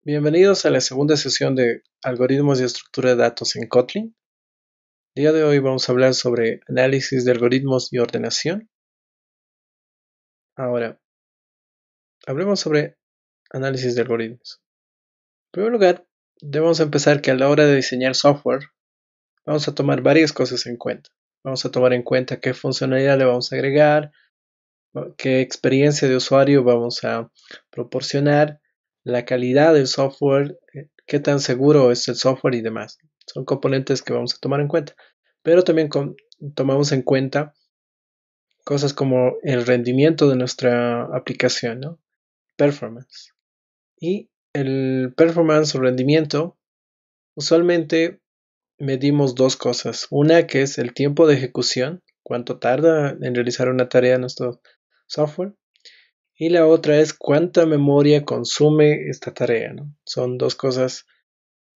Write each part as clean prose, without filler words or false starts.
Bienvenidos a la segunda sesión de Algoritmos y estructura de datos en Kotlin. El día de hoy vamos a hablar sobre análisis de algoritmos y ordenación. Ahora, hablemos sobre análisis de algoritmos. En primer lugar, debemos empezar que a la hora de diseñar software, vamos a tomar varias cosas en cuenta. Vamos a tomar en cuenta qué funcionalidad le vamos a agregar, qué experiencia de usuario vamos a proporcionar, la calidad del software, qué tan seguro es el software y demás. Son componentes que vamos a tomar en cuenta. Pero también tomamos en cuenta cosas como el rendimiento de nuestra aplicación, ¿no? Performance. Y el performance o rendimiento, usualmente medimos dos cosas. Una que es el tiempo de ejecución, cuánto tarda en realizar una tarea en nuestro software. Y la otra es cuánta memoria consume esta tarea, ¿no? Son dos cosas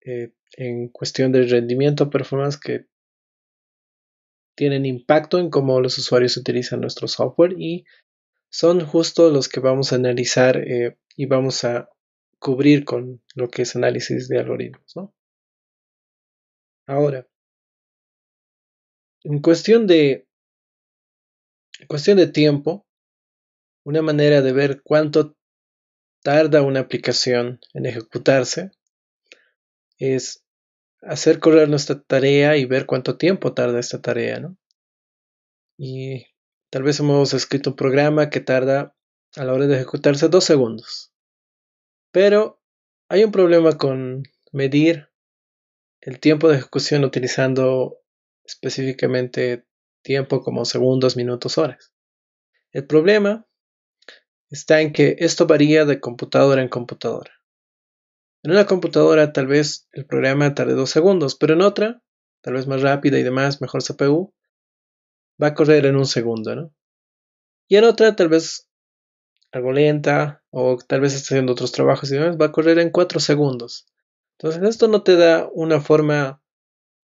en cuestión de rendimiento, performance, que tienen impacto en cómo los usuarios utilizan nuestro software y son justo los que vamos a analizar y vamos a cubrir con lo que es análisis de algoritmos, ¿no? Ahora, en cuestión de tiempo, una manera de ver cuánto tarda una aplicación en ejecutarse es hacer correr nuestra tarea y ver cuánto tiempo tarda esta tarea, ¿no? Y tal vez hemos escrito un programa que tarda a la hora de ejecutarse 2 segundos. Pero hay un problema con medir el tiempo de ejecución utilizando específicamente tiempo como segundos, minutos, horas. El problema está en que esto varía de computadora en computadora. En una computadora tal vez el programa tarde 2 segundos, pero en otra, tal vez más rápida y demás, mejor CPU, va a correr en un segundo, ¿no? Y en otra tal vez algo lenta o tal vez esté haciendo otros trabajos y demás, va a correr en 4 segundos. Entonces esto no te da una forma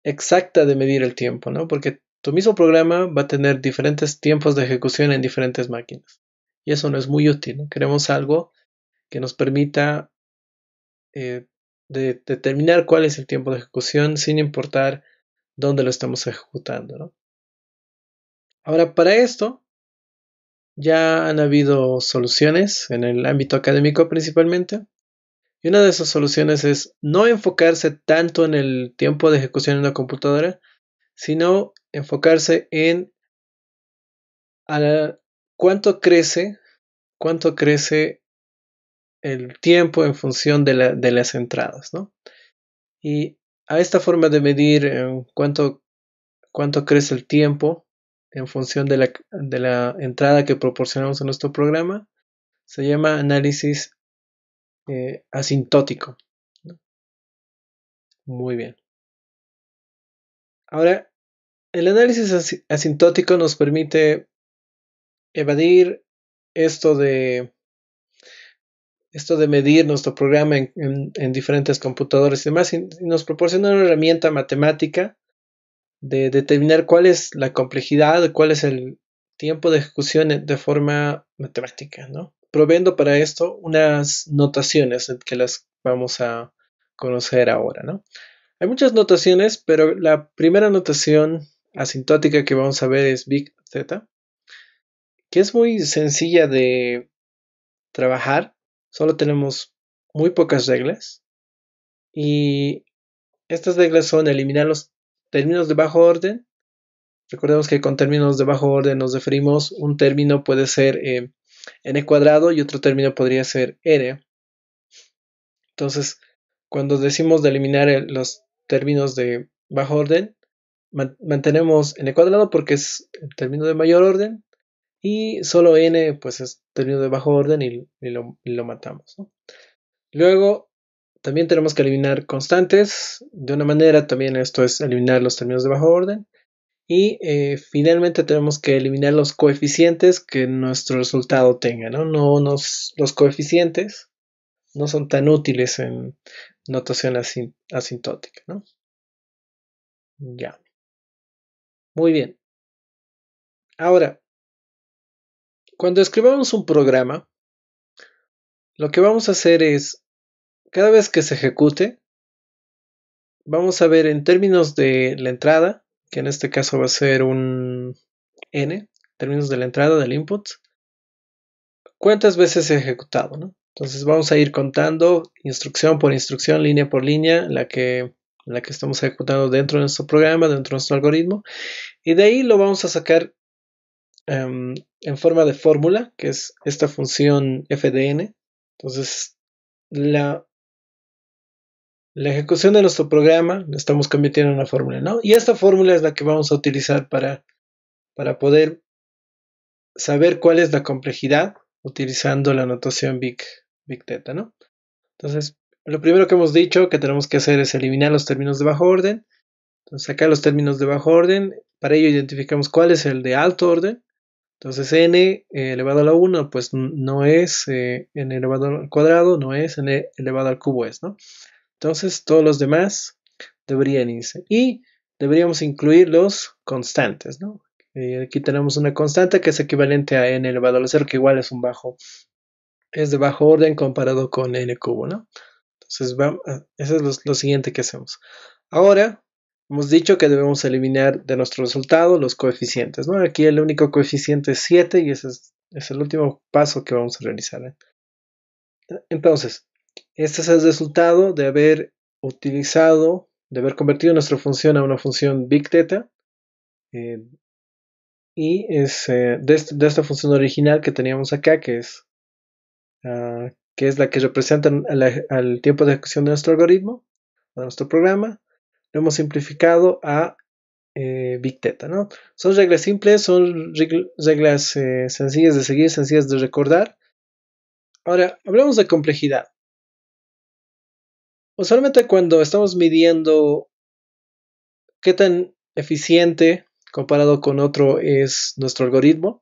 exacta de medir el tiempo, ¿no? Porque tu mismo programa va a tener diferentes tiempos de ejecución en diferentes máquinas. Y eso no es muy útil, ¿no? Queremos algo que nos permita determinar cuál es el tiempo de ejecución sin importar dónde lo estamos ejecutando, ¿no? Ahora, para esto ya han habido soluciones en el ámbito académico principalmente. Y una de esas soluciones es no enfocarse tanto en el tiempo de ejecución en una computadora, sino enfocarse en a cuánto crece el tiempo en función de las entradas, ¿no? Y a esta forma de medir cuánto crece el tiempo en función de la entrada que proporcionamos a nuestro programa, se llama análisis asintótico, ¿no? Muy bien. Ahora, el análisis asintótico nos permite evadir esto de medir nuestro programa en diferentes computadores y demás, y nos proporciona una herramienta matemática de determinar cuál es la complejidad, cuál es el tiempo de ejecución de forma matemática, ¿no? Proveyendo para esto unas notaciones que las vamos a conocer ahora, ¿no? Hay muchas notaciones, pero la primera notación asintótica que vamos a ver es Big Z, que es muy sencilla de trabajar. Solo tenemos muy pocas reglas y estas reglas son eliminar los términos de bajo orden. Recordemos que con términos de bajo orden nos referimos, un término puede ser n cuadrado y otro término podría ser r. Entonces, cuando decimos de eliminar los términos de bajo orden, mantenemos n cuadrado porque es el término de mayor orden y solo n pues es término de bajo orden y lo matamos, ¿no? Luego también tenemos que eliminar constantes. De una manera también esto es eliminar los términos de bajo orden. Y finalmente tenemos que eliminar los coeficientes que nuestro resultado tenga, ¿no? Los coeficientes no son tan útiles en notación asintótica, ¿no? Ya, muy bien. Ahora, cuando escribamos un programa, lo que vamos a hacer es cada vez que se ejecute, vamos a ver en términos de la entrada, que en este caso va a ser un n, términos de la entrada del input, cuántas veces se ha ejecutado, ¿no? Entonces vamos a ir contando instrucción por instrucción, línea por línea, la que estamos ejecutando dentro de nuestro programa, dentro de nuestro algoritmo, y de ahí lo vamos a sacar en forma de fórmula, que es esta función fdn. Entonces, la ejecución de nuestro programa la estamos convirtiendo en una fórmula, ¿no? Y esta fórmula es la que vamos a utilizar para poder saber cuál es la complejidad utilizando la notación Big Theta, ¿no? Entonces, lo primero que hemos dicho que tenemos que hacer es eliminar los términos de bajo orden. Entonces, acá los términos de bajo orden, para ello identificamos cuál es el de alto orden. Entonces, n elevado a la 1, pues no es n elevado al cuadrado, no es n elevado al cubo, es, ¿no? Entonces, todos los demás deberían irse. Y deberíamos incluir los constantes, ¿no? Aquí tenemos una constante que es equivalente a n elevado a la 0, que igual es de bajo orden comparado con n cubo, ¿no? Entonces, eso es lo siguiente que hacemos. Ahora, hemos dicho que debemos eliminar de nuestro resultado los coeficientes, ¿no? Aquí el único coeficiente es 7 y ese es el último paso que vamos a realizar, ¿eh? Entonces, este es el resultado de haber utilizado, de haber convertido nuestra función a una función Big Theta, eh, y es de esta función original que teníamos acá, que es la que representa al tiempo de ejecución de nuestro algoritmo, de nuestro programa. Lo hemos simplificado a Big Theta, ¿no? Son reglas simples, son reglas sencillas de seguir, sencillas de recordar. Ahora, hablamos de complejidad. Usualmente cuando estamos midiendo qué tan eficiente comparado con otro es nuestro algoritmo,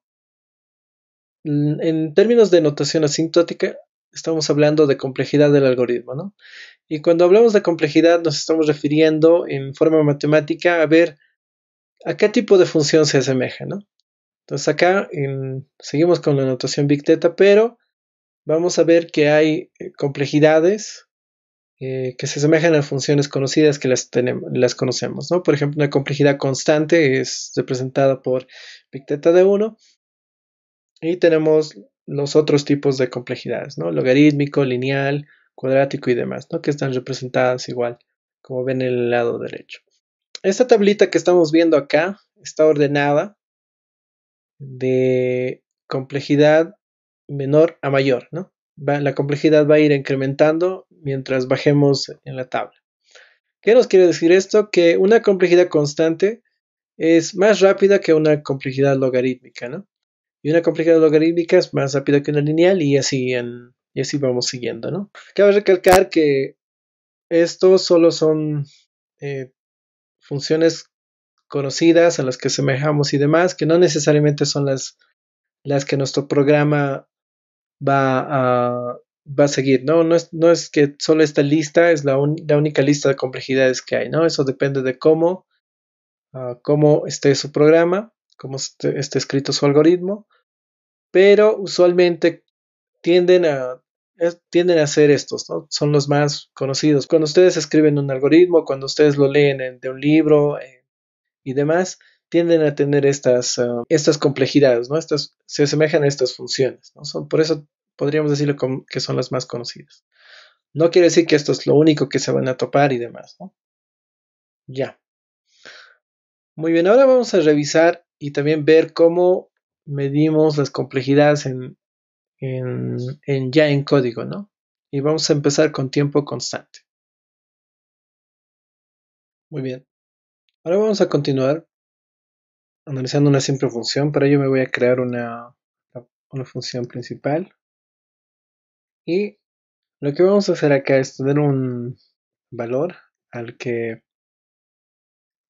en términos de notación asintótica, estamos hablando de complejidad del algoritmo, ¿no? Y cuando hablamos de complejidad nos estamos refiriendo en forma matemática a ver a qué tipo de función se asemeja, ¿no? Entonces acá seguimos con la notación Big Theta, pero vamos a ver que hay complejidades que se asemejan a funciones conocidas que las conocemos, ¿no? Por ejemplo, una complejidad constante es representada por Big Theta de 1 y tenemos los otros tipos de complejidades, ¿no? Logarítmico, lineal, cuadrático y demás, ¿no? Que están representadas igual, como ven en el lado derecho. Esta tablita que estamos viendo acá está ordenada de complejidad menor a mayor, ¿no? La complejidad va a ir incrementando mientras bajemos en la tabla. ¿Qué nos quiere decir esto? Que una complejidad constante es más rápida que una complejidad logarítmica, ¿no? Y una complejidad logarítmica es más rápida que una lineal y así vamos siguiendo, ¿no? Cabe recalcar que estos solo son eh, funciones conocidas a las que semejamos y demás, que no necesariamente son las que nuestro programa va va a seguir, ¿no? No es que solo esta lista es la única lista de complejidades que hay, ¿no? Eso depende de cómo esté su programa, cómo esté escrito su algoritmo, pero usualmente tienden a, tienden a ser estos, ¿no? Son los más conocidos. Cuando ustedes escriben un algoritmo, cuando ustedes lo leen de un libro y demás, tienden a tener estas complejidades, ¿no? Se asemejan a estas funciones, ¿no? Por eso podríamos decirlo que son las más conocidas. No quiere decir que esto es lo único que se van a topar y demás, ¿no? Ya. Muy bien, ahora vamos a revisar y también ver cómo medimos las complejidades ya en código, ¿no? Y vamos a empezar con tiempo constante. Muy bien. Ahora vamos a continuar analizando una simple función. Para ello me voy a crear una función principal. Y lo que vamos a hacer acá es tener un valor al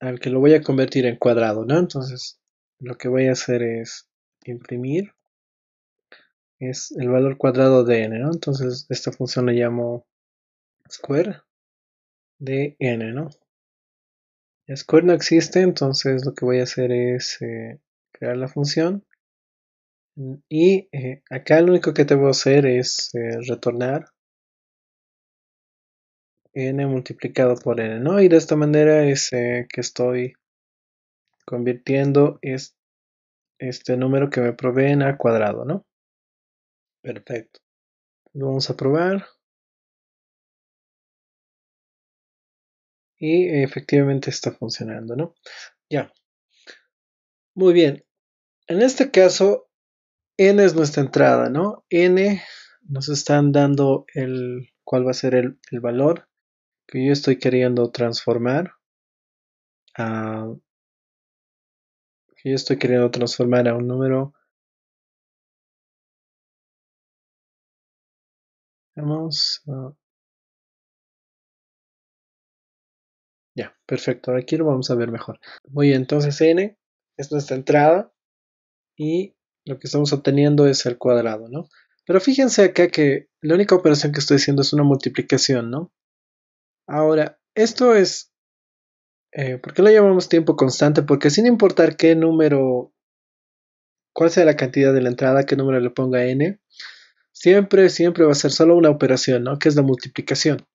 al que lo voy a convertir en cuadrado, ¿no? Entonces, lo que voy a hacer es imprimir, es el valor cuadrado de n, ¿no? Entonces, esta función la llamo square de n, ¿no? Square no existe, entonces lo que voy a hacer es crear la función. Y acá lo único que debo hacer es retornar n multiplicado por n, ¿no? Y de esta manera es que estoy convirtiendo este número que me provee en a cuadrado, ¿no? Perfecto. Lo vamos a probar. Y efectivamente está funcionando, ¿no? Ya. Muy bien. En este caso, n es nuestra entrada, ¿no? N nos están dando cuál va a ser el valor que yo estoy queriendo transformar a, a un número. Vamos, ya, perfecto. Aquí lo vamos a ver mejor. Muy bien, entonces n es nuestra entrada y lo que estamos obteniendo es el cuadrado, ¿no? Pero fíjense acá que la única operación que estoy haciendo es una multiplicación, ¿no? Ahora, esto es, ¿por qué lo llamamos tiempo constante? Porque sin importar qué número, cuál sea la cantidad de la entrada, qué número le ponga n, siempre va a ser solo una operación, ¿no? Que es la multiplicación.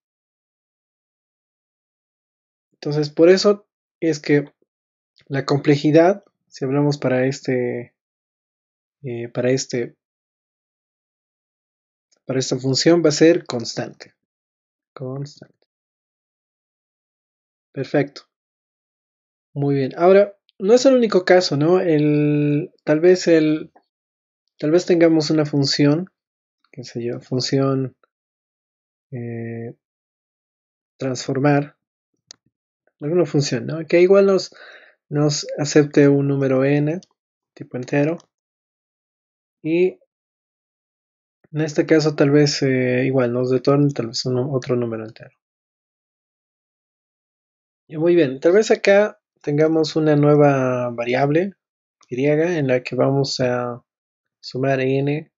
Entonces, por eso es que la complejidad, si hablamos eh, para este, para esta función, va a ser constante. Constante. Perfecto. Muy bien. Ahora, no es el único caso, ¿no? Tal vez tengamos una función, qué sé yo, función eh, transformar, alguna función, ¿no? Que igual nos acepte un número n, tipo entero, y en este caso tal vez igual nos retorne tal vez otro número entero. Y muy bien, tal vez acá tengamos una nueva variable griega en la que vamos a sumar n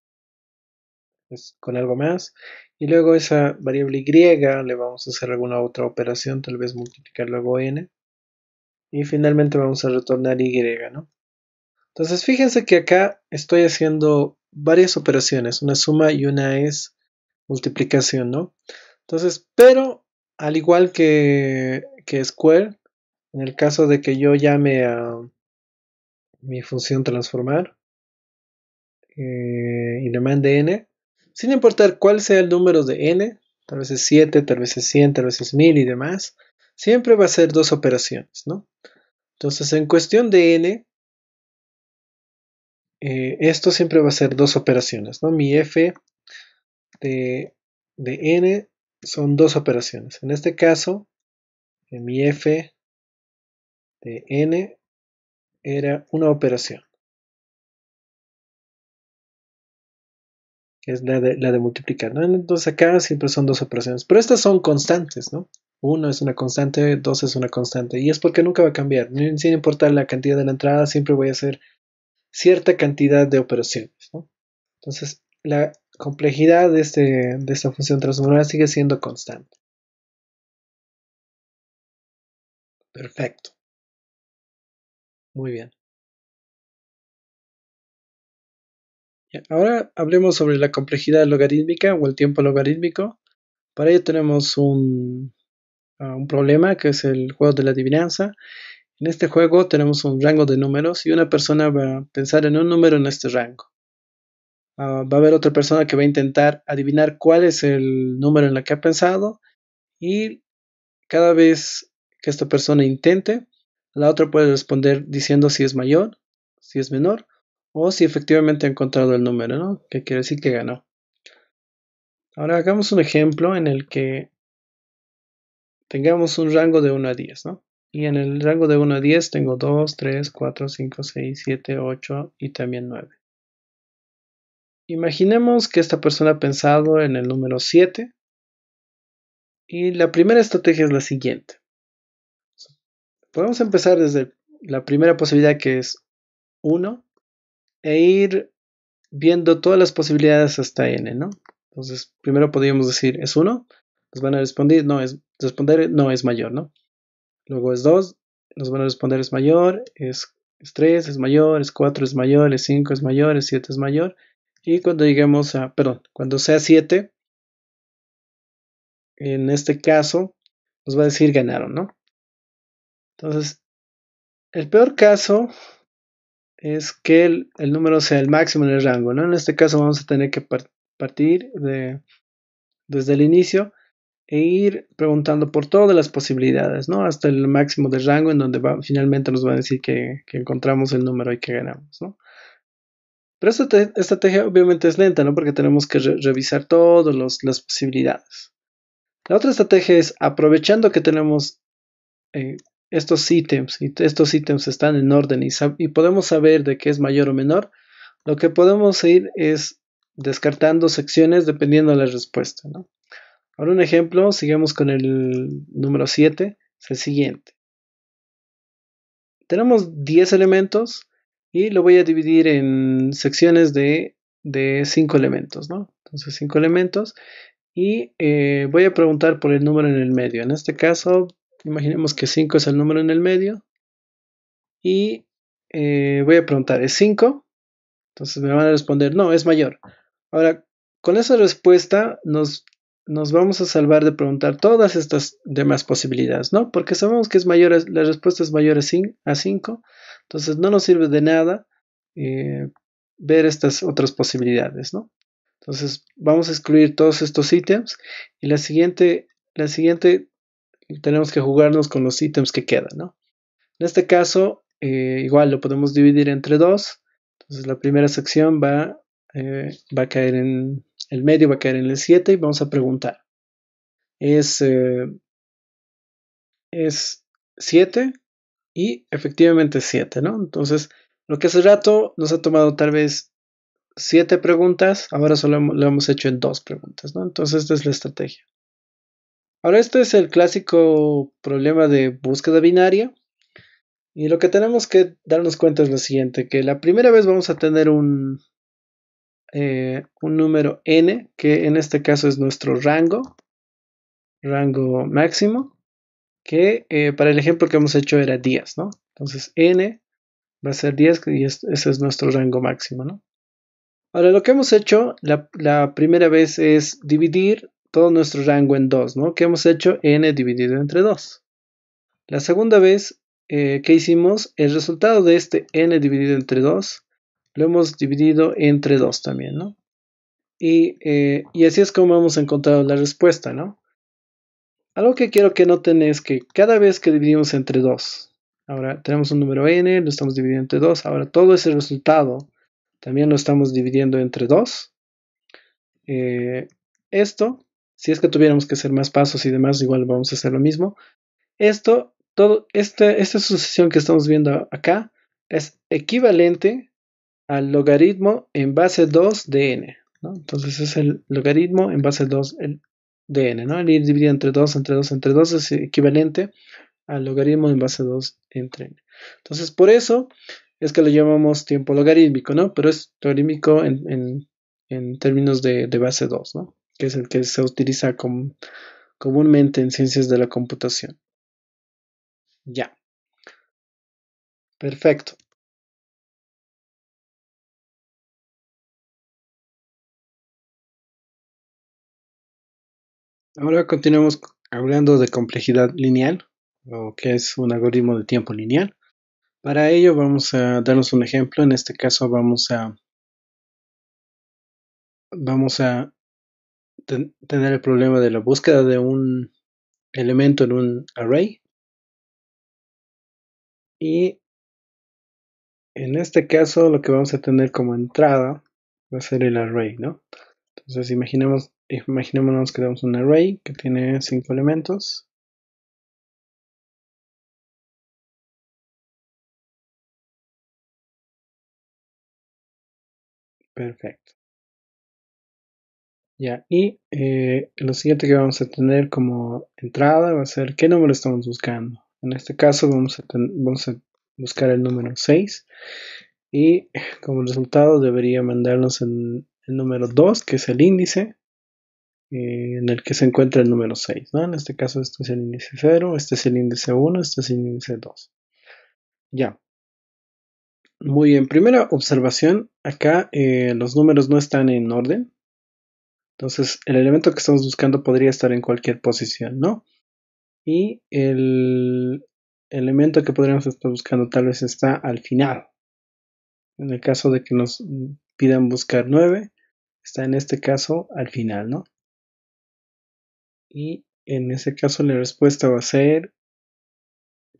con algo más. Y luego esa variable y le vamos a hacer alguna otra operación, tal vez multiplicar luego n. Y finalmente vamos a retornar y, ¿no? Entonces fíjense que acá estoy haciendo varias operaciones, una suma y una es multiplicación, ¿no? Entonces, pero al igual que square, en el caso de que yo llame a mi función transformar y le mande n, sin importar cuál sea el número de n, tal vez es 7, tal vez es 100, tal vez es 1000 y demás, siempre va a ser dos operaciones, ¿no? Entonces, en cuestión de n, esto siempre va a ser dos operaciones, ¿no? Mi f de, de n son dos operaciones. En este caso, mi f de n era una operación, que es la de multiplicar, ¿no? Entonces acá siempre son dos operaciones, pero estas son constantes, ¿no? Uno es una constante, dos es una constante, y es porque nunca va a cambiar, sin importar la cantidad de la entrada, siempre voy a hacer cierta cantidad de operaciones, ¿no? Entonces, la complejidad de esta función transformada sigue siendo constante. Perfecto. Muy bien. Ahora hablemos sobre la complejidad logarítmica o el tiempo logarítmico. Para ello tenemos un problema que es el juego de la adivinanza. En este juego tenemos un rango de números y una persona va a pensar en un número en este rango. Va a haber otra persona que va a intentar adivinar cuál es el número en el que ha pensado y cada vez que esta persona intente, la otra puede responder diciendo si es mayor, si es menor o si efectivamente ha encontrado el número, ¿no? Que quiere decir que ganó. Ahora hagamos un ejemplo en el que tengamos un rango de 1 a 10, ¿no? Y en el rango de 1 a 10 tengo 2, 3, 4, 5, 6, 7, 8 y también 9. Imaginemos que esta persona ha pensado en el número 7 y la primera estrategia es la siguiente. Podemos empezar desde la primera posibilidad que es 1 e ir viendo todas las posibilidades hasta n, ¿no? Entonces, primero podríamos decir, ¿es 1? Nos van a responder, no, es mayor, ¿no? Luego es 2, nos van a responder es mayor, es 3, es mayor, es 4, es mayor, es 5, es mayor, es 7, es mayor. Y cuando lleguemos a, perdón, cuando sea 7, en este caso nos va a decir ganaron, ¿no? Entonces, el peor caso es que el número sea el máximo en el rango, ¿no? En este caso vamos a tener que partir desde el inicio e ir preguntando por todas las posibilidades, ¿no? Hasta el máximo de rango en donde finalmente nos va a decir que encontramos el número y que ganamos, ¿no? Pero esta estrategia obviamente es lenta, ¿no? Porque tenemos que revisar todas las posibilidades. La otra estrategia es aprovechando que tenemos eh, estos ítems y estos ítems están en orden y podemos saber de qué es mayor o menor, lo que podemos ir es descartando secciones dependiendo de la respuesta, ¿no? Ahora un ejemplo, sigamos con el número 7, es el siguiente. Tenemos 10 elementos y lo voy a dividir en secciones de 5 elementos, ¿no? Entonces 5 elementos y voy a preguntar por el número en el medio. En este caso, imaginemos que 5 es el número en el medio y voy a preguntar, ¿es 5? Entonces me van a responder, no, es mayor. Ahora, con esa respuesta nos vamos a salvar de preguntar todas estas demás posibilidades, ¿no? Porque sabemos que es mayor, la respuesta es mayor a 5, entonces no nos sirve de nada eh, ver estas otras posibilidades, ¿no? Entonces vamos a excluir todos estos ítems y la siguiente tenemos que jugarnos con los ítems que quedan, ¿no? En este caso, igual lo podemos dividir entre dos. Entonces la primera sección va a caer en el medio, va a caer en el 7 y vamos a preguntar. ¿Es, eh, ¿Es 7? Y efectivamente es 7, ¿no? Entonces, lo que hace rato nos ha tomado tal vez 7 preguntas, ahora solo lo hemos hecho en 2 preguntas, ¿no? Entonces, esta es la estrategia. Ahora, este es el clásico problema de búsqueda binaria. Y lo que tenemos que darnos cuenta es lo siguiente, que la primera vez vamos a tener un número n, que en este caso es nuestro rango máximo, que para el ejemplo que hemos hecho era 10, ¿no? Entonces n va a ser 10 y ese es nuestro rango máximo, ¿no? Ahora lo que hemos hecho la primera vez es dividir todo nuestro rango en 2, ¿no? ¿Qué hemos hecho? N dividido entre 2. La segunda vez que hicimos, el resultado de este n dividido entre 2 lo hemos dividido entre 2 también, ¿no? Y así es como hemos encontrado la respuesta, ¿no? Algo que quiero que noten es que cada vez que dividimos entre 2, ahora tenemos un número n, lo estamos dividiendo entre 2, ahora todo ese resultado también lo estamos dividiendo entre 2. Eh, Esto, si es que tuviéramos que hacer más pasos y demás, igual vamos a hacer lo mismo. Esta sucesión que estamos viendo acá es equivalente al logaritmo en base 2 de n, ¿no? Entonces es el logaritmo en base 2 de n, ¿no? El ir dividido entre 2, entre 2, entre 2 es equivalente al logaritmo en base 2 entre n. Entonces por eso es que lo llamamos tiempo logarítmico, ¿no? Pero es logarítmico en términos de base 2, ¿no? Que es el que se utiliza comúnmente en ciencias de la computación. Ya, perfecto. Ahora continuamos hablando de complejidad lineal, o que es un algoritmo de tiempo lineal. Para ello vamos a darnos un ejemplo. En este caso vamos a tener el problema de la búsqueda de un elemento en un array. Y en este caso lo que vamos a tener como entrada va a ser el array, ¿no? Entonces imaginémonos que tenemos un array que tiene 5 elementos. Perfecto. Ya, y lo siguiente que vamos a tener como entrada va a ser qué número estamos buscando. En este caso vamos a buscar el número 6 y como resultado debería mandarnos el número 2, que es el índice en el que se encuentra el número 6, ¿no? En este caso este es el índice 0, este es el índice 1, este es el índice 2. Ya, muy bien. Primera observación, acá los números no están en orden. Entonces, el elemento que estamos buscando podría estar en cualquier posición, ¿no? Y el elemento que podríamos estar buscando tal vez está al final. En el caso de que nos pidan buscar 9, está en este caso al final, ¿no? Y en ese caso la respuesta va a ser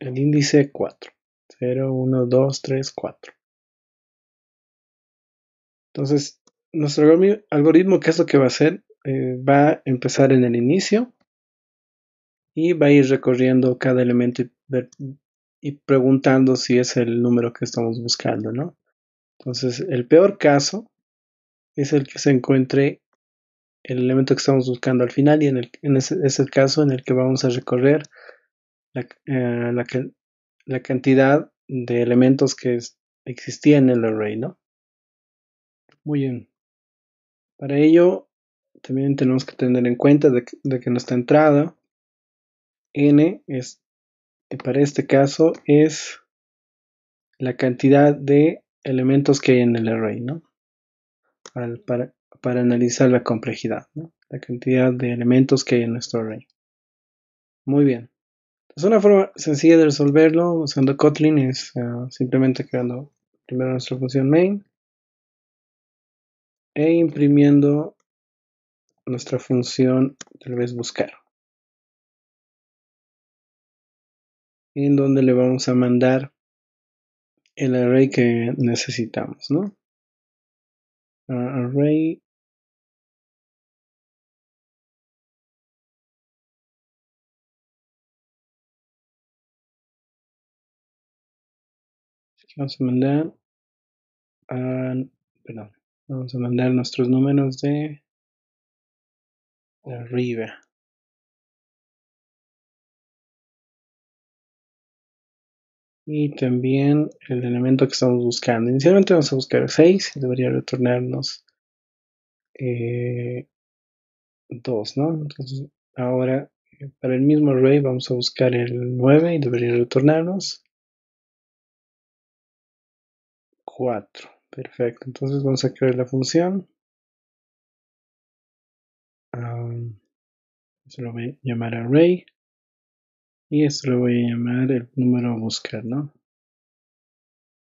el índice 4. 0, 1, 2, 3, 4. Entonces, nuestro algoritmo, ¿qué es lo que va a hacer? Va a empezar en el inicio y va a ir recorriendo cada elemento y preguntando si es el número que estamos buscando, ¿no? Entonces, el peor caso es el que se encuentre el elemento que estamos buscando al final y ese es el caso en el que vamos a recorrer la, eh, la, la cantidad de elementos que existía en el array, ¿no? Muy bien. Para ello, también tenemos que tener en cuenta de que nuestra entrada n es, para este caso es la cantidad de elementos que hay en el array, ¿no? Para analizar la complejidad, ¿no? La cantidad de elementos que hay en nuestro array. Muy bien. Entonces, una forma sencilla de resolverlo usando Kotlin es simplemente creando primero nuestra función main e imprimiendo nuestra función tal vez buscar, en donde le vamos a mandar el array que necesitamos, ¿no? Array vamos a mandar perdón, vamos a mandar nuestros números de arriba. Y también el elemento que estamos buscando. Inicialmente vamos a buscar 6 y debería retornarnos 2, ¿no? Entonces ahora para el mismo array vamos a buscar el 9 y debería retornarnos 4. Perfecto, entonces vamos a crear la función. Se lo voy a llamar array y esto lo voy a llamar el número a buscar, ¿no?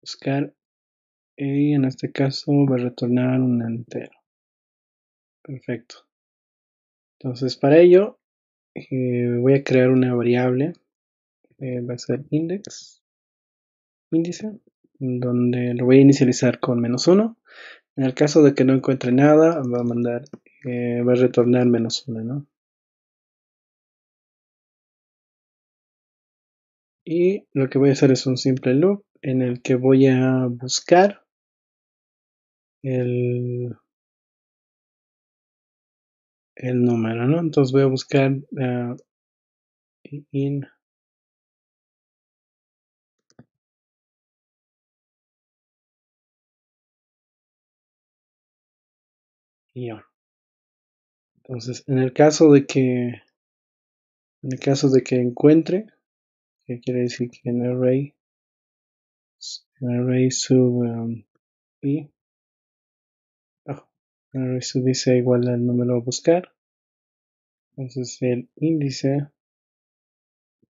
Buscar y en este caso va a retornar un entero. Perfecto. Entonces para ello voy a crear una variable, va a ser índice, donde lo voy a inicializar con -1. En el caso de que no encuentre nada, va a retornar -1, ¿no? Y lo que voy a hacer es un simple loop en el que voy a buscar el número, ¿no? Entonces voy a buscar in year. Entonces, en el caso de que encuentre, que quiere decir que en array sub i, en array sub i sea igual al número a buscar, entonces el índice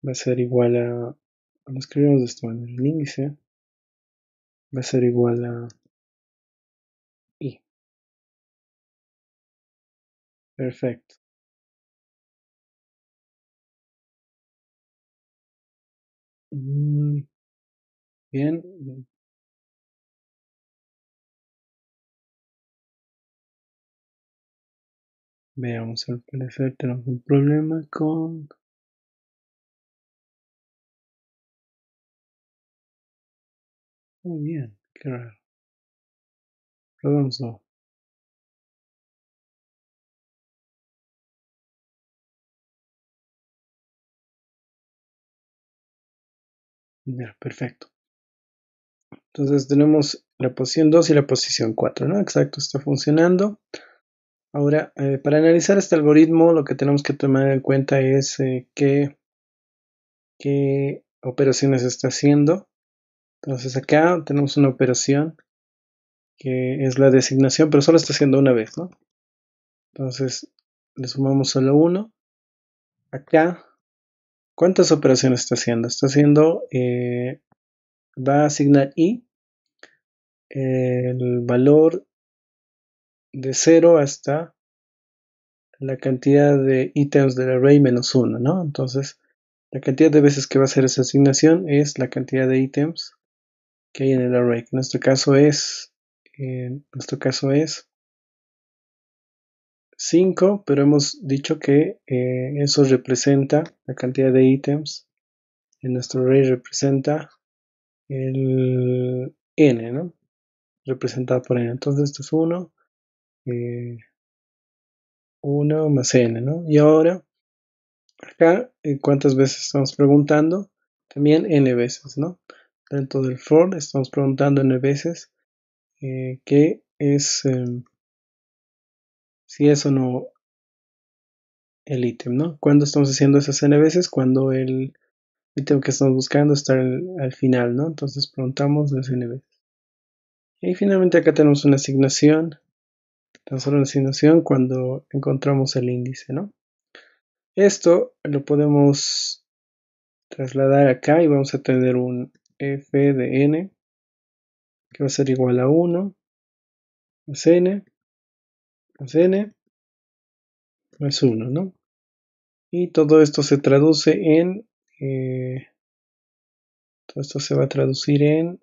va a ser igual lo escribimos de esta manera, el índice va a ser igual a i. Perfecto. Bien, veamos, al parecer tenemos un problema con... Muy bien, qué raro. Probémoslo. Ya, perfecto. Entonces tenemos la posición 2 y la posición 4, ¿no? Exacto, está funcionando. Ahora, para analizar este algoritmo, lo que tenemos que tomar en cuenta es qué operaciones está haciendo. Entonces acá tenemos una operación que es la designación, pero solo está haciendo una vez, ¿no? Entonces le sumamos solo 1. Acá, ¿cuántas operaciones está haciendo? Está haciendo, va a asignar i el valor de 0 hasta la cantidad de ítems del array menos 1, ¿no? Entonces, la cantidad de veces que va a hacer esa asignación es la cantidad de ítems que hay en el array, que en nuestro caso es 5, pero hemos dicho que eso representa la cantidad de ítems en nuestro array, representa el n, ¿no? Representado por n. Entonces esto es 1, 1 más n, ¿no? Y ahora, acá, ¿cuántas veces estamos preguntando? También n veces, ¿no? Dentro del for estamos preguntando n veces qué es, si es o no el ítem, ¿no? ¿Cuándo estamos haciendo esas n veces? Cuando el ítem que estamos buscando está al final, ¿no? Entonces preguntamos las n veces. Y finalmente acá tenemos una asignación, tan solo una asignación cuando encontramos el índice, ¿no? Esto lo podemos trasladar acá y vamos a tener un f de n que va a ser igual a 1 más n más n más 1, ¿no? Y todo esto se traduce en, todo esto se va a traducir en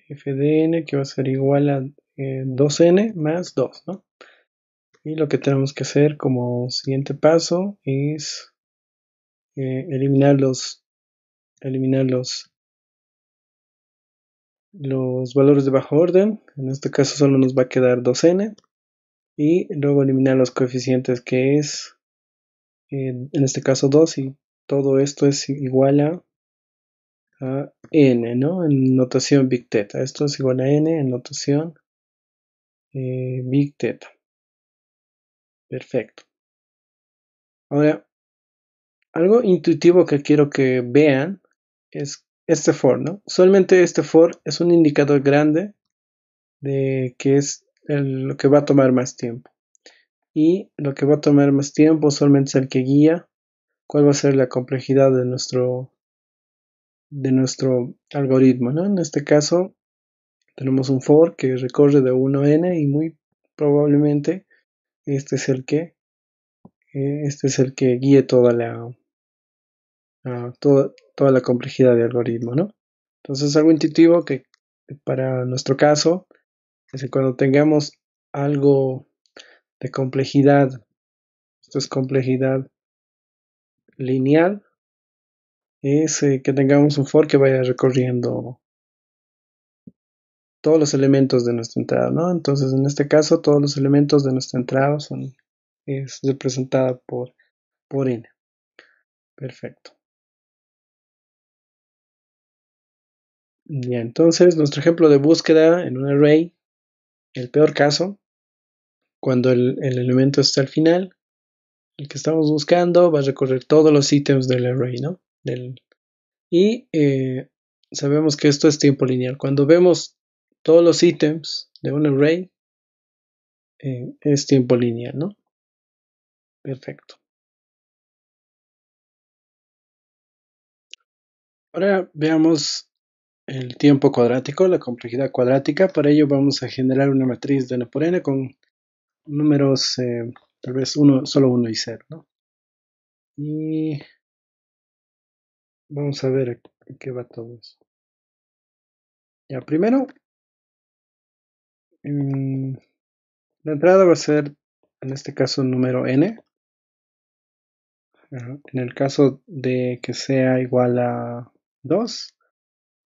f de n que va a ser igual a 2n más 2, ¿no? Y lo que tenemos que hacer como siguiente paso es eliminar los valores de bajo orden. En este caso solo nos va a quedar 2n. Y luego eliminar los coeficientes que es, en este caso 2. Y todo esto es igual a n, ¿no? En notación big theta. Esto es igual a n en notación big theta. Perfecto. Ahora, algo intuitivo que quiero que vean es este for, ¿no? Usualmente este for es un indicador grande de que es lo que va a tomar más tiempo. Y lo que va a tomar más tiempo usualmente es el que guía cuál va a ser la complejidad de nuestro algoritmo, ¿no? En este caso tenemos un for que recorre de 1 a n y muy probablemente este es el que, guíe toda la complejidad del algoritmo, ¿no? Entonces algo intuitivo que para nuestro caso es que cuando tengamos algo de complejidad, esto es complejidad lineal, es que tengamos un for que vaya recorriendo todos los elementos de nuestra entrada, ¿no? Entonces en este caso todos los elementos de nuestra entrada es representada por n. Perfecto. Ya, entonces nuestro ejemplo de búsqueda en un array, el peor caso, cuando el elemento está al final, el que estamos buscando va a recorrer todos los ítems del array, ¿no? Y sabemos que esto es tiempo lineal. Cuando vemos todos los ítems de un array, es tiempo lineal, ¿no? Perfecto. Ahora veamos el tiempo cuadrático, la complejidad cuadrática. Para ello vamos a generar una matriz de n por n con números tal vez solo 1 y 0, ¿no? Y vamos a ver a qué va todo eso. Ya, primero, la entrada va a ser, en este caso, número n. En el caso de que sea igual a 2,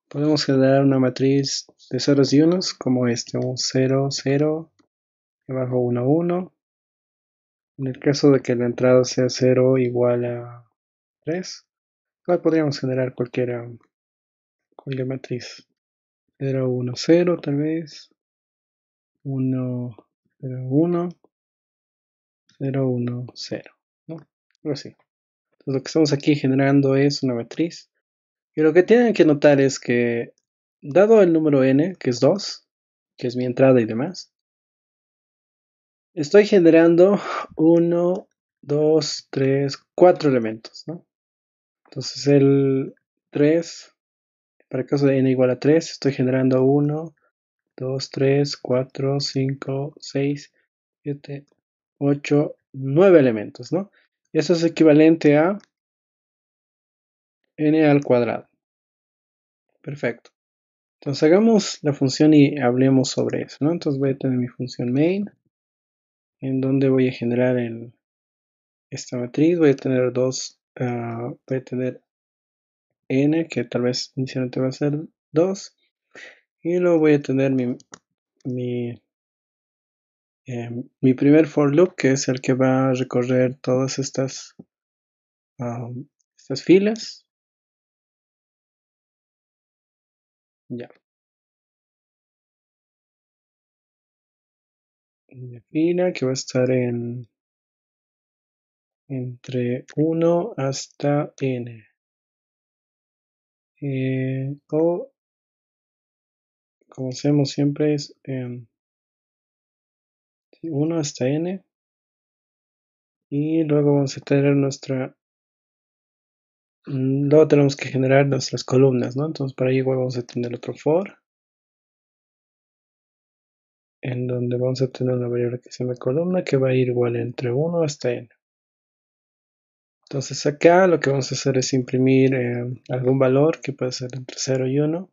podemos generar una matriz de ceros y unos como este, un 0, 0, abajo 1, 1. En el caso de que la entrada sea 0 igual a 3, igual podríamos generar cualquier matriz. 0, 1, 0 tal vez. 1, 0, 1, 0, 1, 0, ¿no? Algo así. Entonces lo que estamos aquí generando es una matriz. Y lo que tienen que notar es que, dado el número n, que es 2, que es mi entrada y demás, Estoy generando uno, 2, 3, 4 elementos, ¿no? Entonces el 3, para el caso de n igual a 3, estoy generando uno, 2, 3, 4, 5, 6, 7, 8, 9 elementos, ¿no? Y eso es equivalente a n al cuadrado. Perfecto. Entonces hagamos la función y hablemos sobre eso, ¿no? Entonces voy a tener mi función main, en donde voy a generar esta matriz. Voy a tener voy a tener n, que tal vez inicialmente va a ser 2, y luego voy a tener mi, mi primer for loop, que es el que va a recorrer todas estas filas. Ya, una fila que va a estar entre 1 hasta n. O como hacemos siempre es 1 hasta n, y luego vamos a tener luego tenemos que generar nuestras columnas, ¿no? Entonces para ello igual vamos a tener otro for, en donde vamos a tener una variable que se llama columna, que va a ir igual entre 1 hasta n. Entonces acá lo que vamos a hacer es imprimir algún valor que puede ser entre 0 y 1.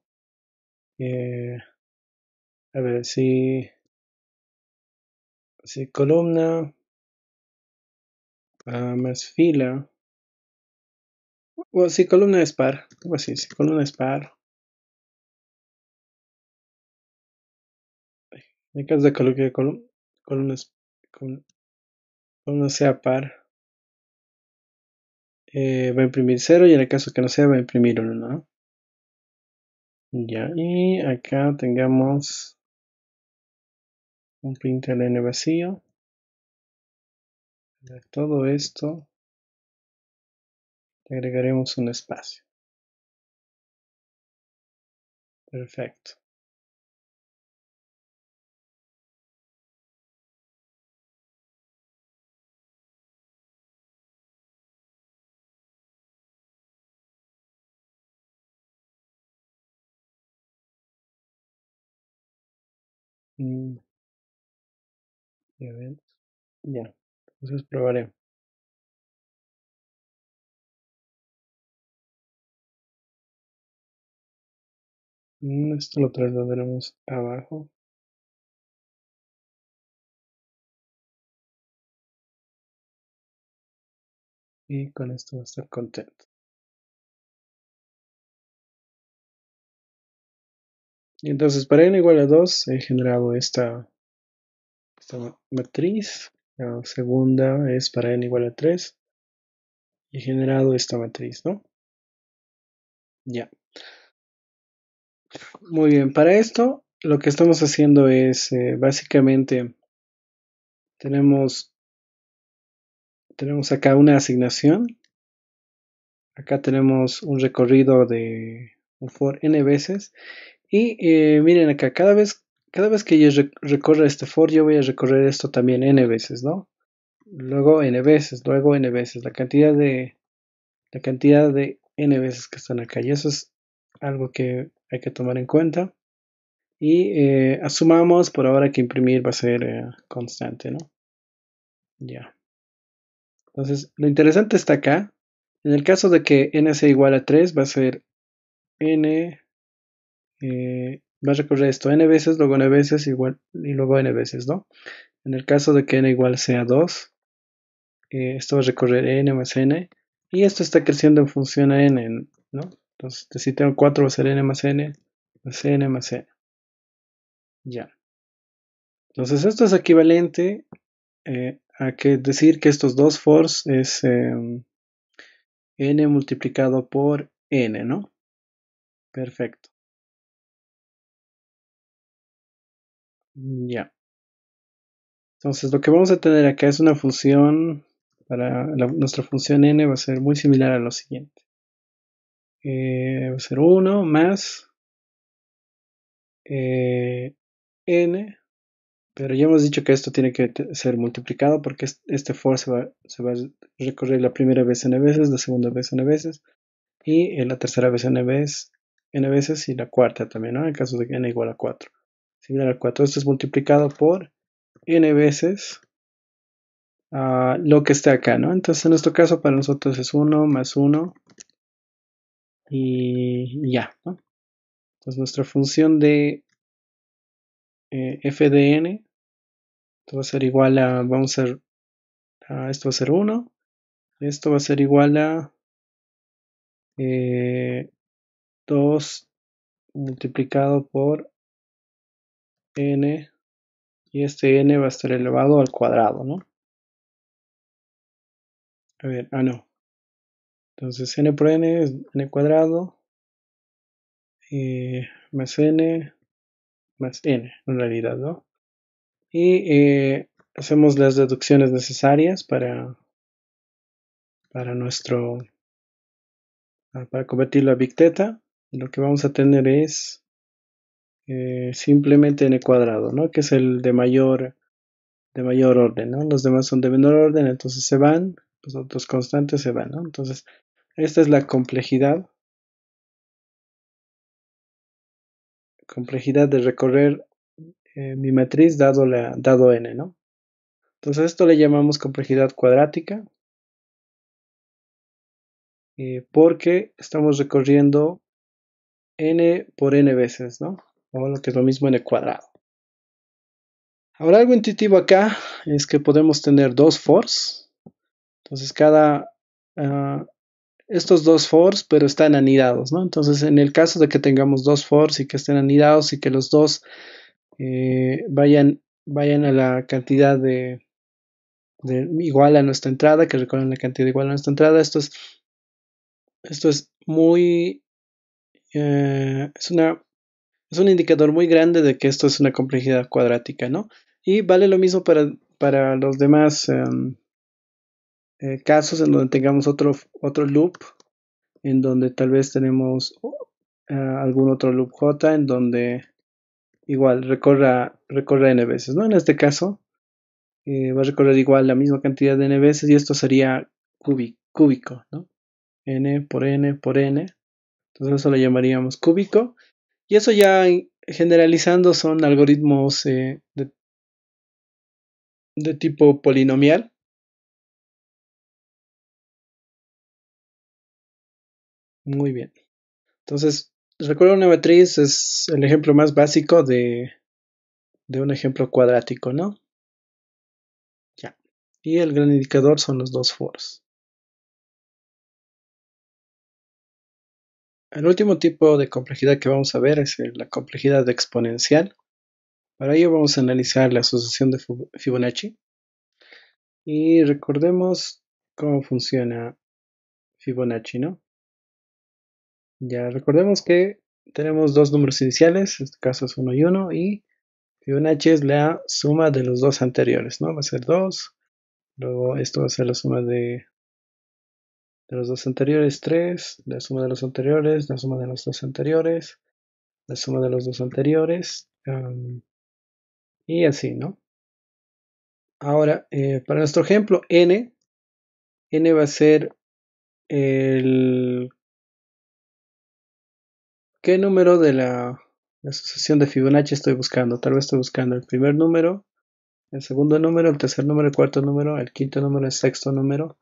A ver, si columna más fila, o si columna es par, algo así, si columna es par, en el caso de que columna, columna sea par, va a imprimir 0, y en el caso que no sea va a imprimir 1, ¿no? Ya, y acá tengamos un println vacío. De todo esto le agregaremos un espacio. Perfecto. Mm, ya ven. Ya. Entonces probaré. Esto lo trasladaremos abajo. Y con esto va a estar contento. Y entonces para n igual a 2 he generado esta matriz. La segunda es para n igual a 3. Y he generado esta matriz, ¿no? Ya. Muy bien. Para esto lo que estamos haciendo es básicamente tenemos, tenemos acá una asignación. Acá tenemos un recorrido de un for n veces. Y miren acá, cada vez que yo recorra este for, yo voy a recorrer esto también n veces, ¿no? Luego n veces, luego n veces, la cantidad de n veces que están acá. Y eso es algo que hay que tomar en cuenta. Y asumamos por ahora que imprimir va a ser constante, ¿no? Ya. Entonces, lo interesante está acá. En el caso de que n sea igual a 3, va a ser n, va a recorrer esto n veces, luego n veces, igual, y luego n veces, ¿no? En el caso de que n igual sea 2, esto va a recorrer n más n, y esto está creciendo en función a n, ¿no? Entonces, si tengo 4 va a ser n más n, más n más n. Ya. Entonces, esto es equivalente a que decir que estos dos fors es n multiplicado por n, ¿no? Perfecto. Ya. Entonces, lo que vamos a tener acá es una función, nuestra función n va a ser muy similar a lo siguiente. Va a ser 1 más n Pero ya hemos dicho que esto tiene que ser multiplicado porque este for se va a recorrer la primera vez n veces, la segunda vez n veces y la tercera vez n veces y la cuarta también, ¿no? En caso de que n igual a 4. Similar a 4. Esto es multiplicado por n veces lo que está acá, ¿no? Entonces en nuestro caso para nosotros es 1 más 1 y ya, ¿no? Entonces nuestra función de f de n esto va a ser igual a, esto va a ser 1, esto va a ser igual a 2 multiplicado por n y este n va a estar elevado al cuadrado, ¿no? A ver, no. Entonces n por n es n cuadrado más n más n en realidad, ¿no? Y hacemos las deducciones necesarias para nuestro, para convertirlo a big theta. Y lo que vamos a tener es simplemente n cuadrado, ¿no? Que es el de mayor orden, ¿no? Los demás son de menor orden, entonces se van, los otros constantes se van, ¿no? Entonces, esta es la complejidad de recorrer mi matriz dado n, ¿no? Entonces, esto le llamamos complejidad cuadrática porque estamos recorriendo n por n veces, ¿no? O lo que es lo mismo n cuadrado. Ahora, algo intuitivo acá es que podemos tener dos fors. Entonces, estos dos fors, pero están anidados, ¿no? Entonces, en el caso de que tengamos dos fors y que estén anidados y que los dos vayan a la cantidad igual a nuestra entrada, que recorren la cantidad igual a nuestra entrada, esto es muy, es un indicador muy grande de que esto es una complejidad cuadrática, ¿no? Y vale lo mismo para los demás casos en donde tengamos otro loop, en donde tal vez tenemos algún otro loop J, en donde igual recorra n veces, ¿no? En este caso va a recorrer igual la misma cantidad de n veces y esto sería cúbico, ¿no? N por n por n. Entonces eso lo llamaríamos cúbico. Y eso ya generalizando son algoritmos de tipo polinomial. Muy bien. Entonces, recuerda una matriz es el ejemplo más básico de un ejemplo cuadrático, ¿no? Ya. Y el gran indicador son los dos foros. El último tipo de complejidad que vamos a ver es la complejidad exponencial. Para ello vamos a analizar la asociación de Fibonacci y recordemos cómo funciona Fibonacci, ¿no? Ya recordemos que tenemos dos números iniciales, en este caso es 1 y 1, y Fibonacci es la suma de los dos anteriores, ¿no? Va a ser 2, luego esto va a ser la suma de los dos anteriores, 3, la suma de los anteriores, la suma de los dos anteriores, la suma de los dos anteriores, y así, ¿no? Ahora, para nuestro ejemplo, n va a ser el... ¿Qué número de la asociación de Fibonacci estoy buscando? Tal vez estoy buscando el primer número, el segundo número, el tercer número, el cuarto número, el quinto número, el sexto número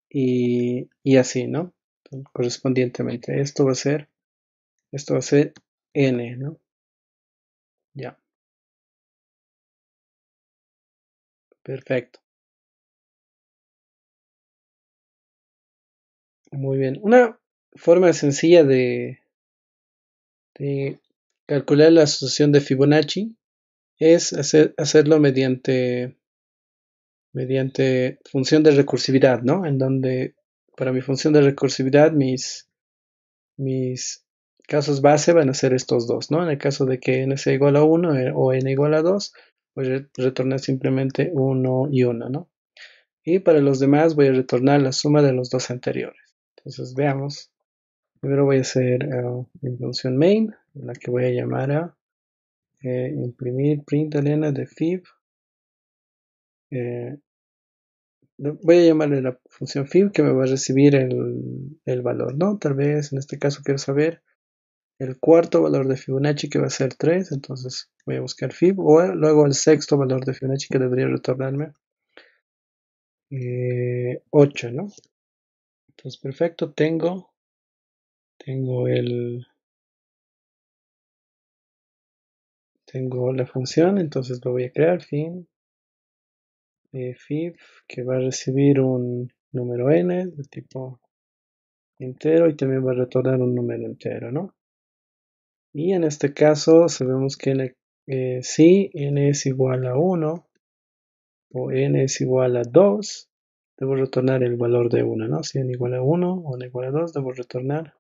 y así, ¿no? Entonces, correspondientemente, esto va a ser n, ¿no? Ya, perfecto. Muy bien. Una forma sencilla de calcular la asociación de Fibonacci es hacerlo mediante función de recursividad, ¿no? En donde para mi función de recursividad mis casos base van a ser estos dos, ¿no? En el caso de que n sea igual a 1 o n igual a 2, voy a retornar simplemente 1 y 1, ¿no? Y para los demás voy a retornar la suma de los dos anteriores. Entonces veamos. Primero voy a hacer mi función main, en la que voy a llamar a imprimir println de fib eh, voy a llamarle la función fib que me va a recibir el valor, ¿no? Tal vez en este caso quiero saber el cuarto valor de Fibonacci que va a ser 3, entonces voy a buscar fib, o luego el sexto valor de Fibonacci que debería retornarme 8, ¿no? Entonces, perfecto, tengo tengo la función, entonces lo voy a crear, fib, que va a recibir un número n de tipo entero y también va a retornar un número entero, ¿no? Y en este caso sabemos que si n es igual a 1 o n es igual a 2, debo retornar el valor de 1, ¿no? Si n igual a 1 o n igual a 2, debo retornar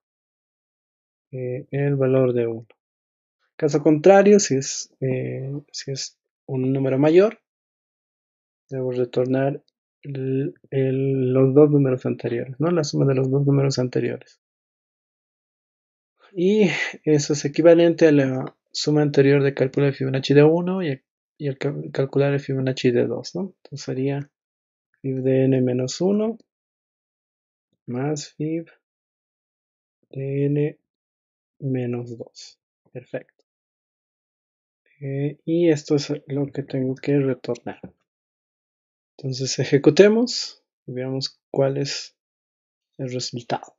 el valor de 1. Caso contrario, si es un número mayor, debo retornar los dos números anteriores, ¿no? La suma de los dos números anteriores. Y eso es equivalente a la suma anterior de calcular el Fibonacci de 1 y el calcular el Fibonacci de 2, ¿no? Entonces sería fib de n menos 1 más fib de n menos 2. Perfecto. Y esto es lo que tengo que retornar. Entonces ejecutemos y veamos cuál es el resultado.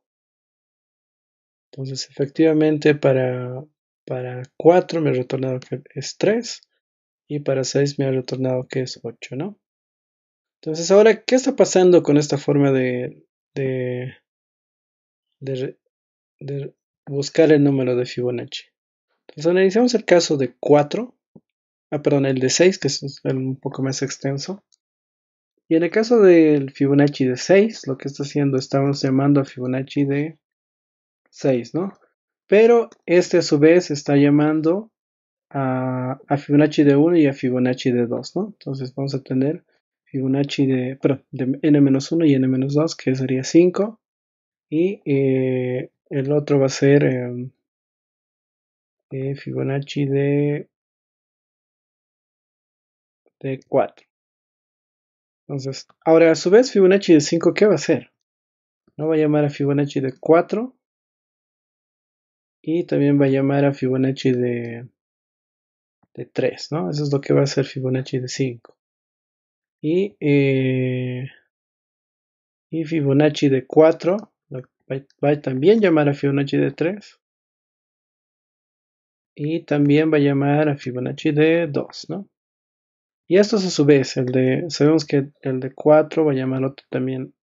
Entonces efectivamente para 4 me ha retornado que es 3 y para 6 me ha retornado que es 8, ¿no? Entonces ahora, ¿qué está pasando con esta forma de, de, de buscar el número de Fibonacci? Entonces analizamos el caso de 4, perdón, el de 6, que es un poco más extenso. Y en el caso del Fibonacci de 6, lo que está haciendo, estamos llamando a Fibonacci de 6, ¿no? Pero este a su vez está llamando a Fibonacci de 1 y a Fibonacci de 2, ¿no? Entonces vamos a tener Fibonacci de n-1 y n-2, que sería 5. Y el otro va a ser Fibonacci de 4. Entonces, ahora a su vez Fibonacci de 5, ¿qué va a hacer? No va a llamar a Fibonacci de 4 y también va a llamar a Fibonacci de 3, ¿no? Eso es lo que va a hacer Fibonacci de 5. Y Fibonacci de 4 va a también llamar a Fibonacci de 3 y también va a llamar a Fibonacci de 2, ¿no? Y estos a su vez, sabemos que el de 4 va a llamar otro también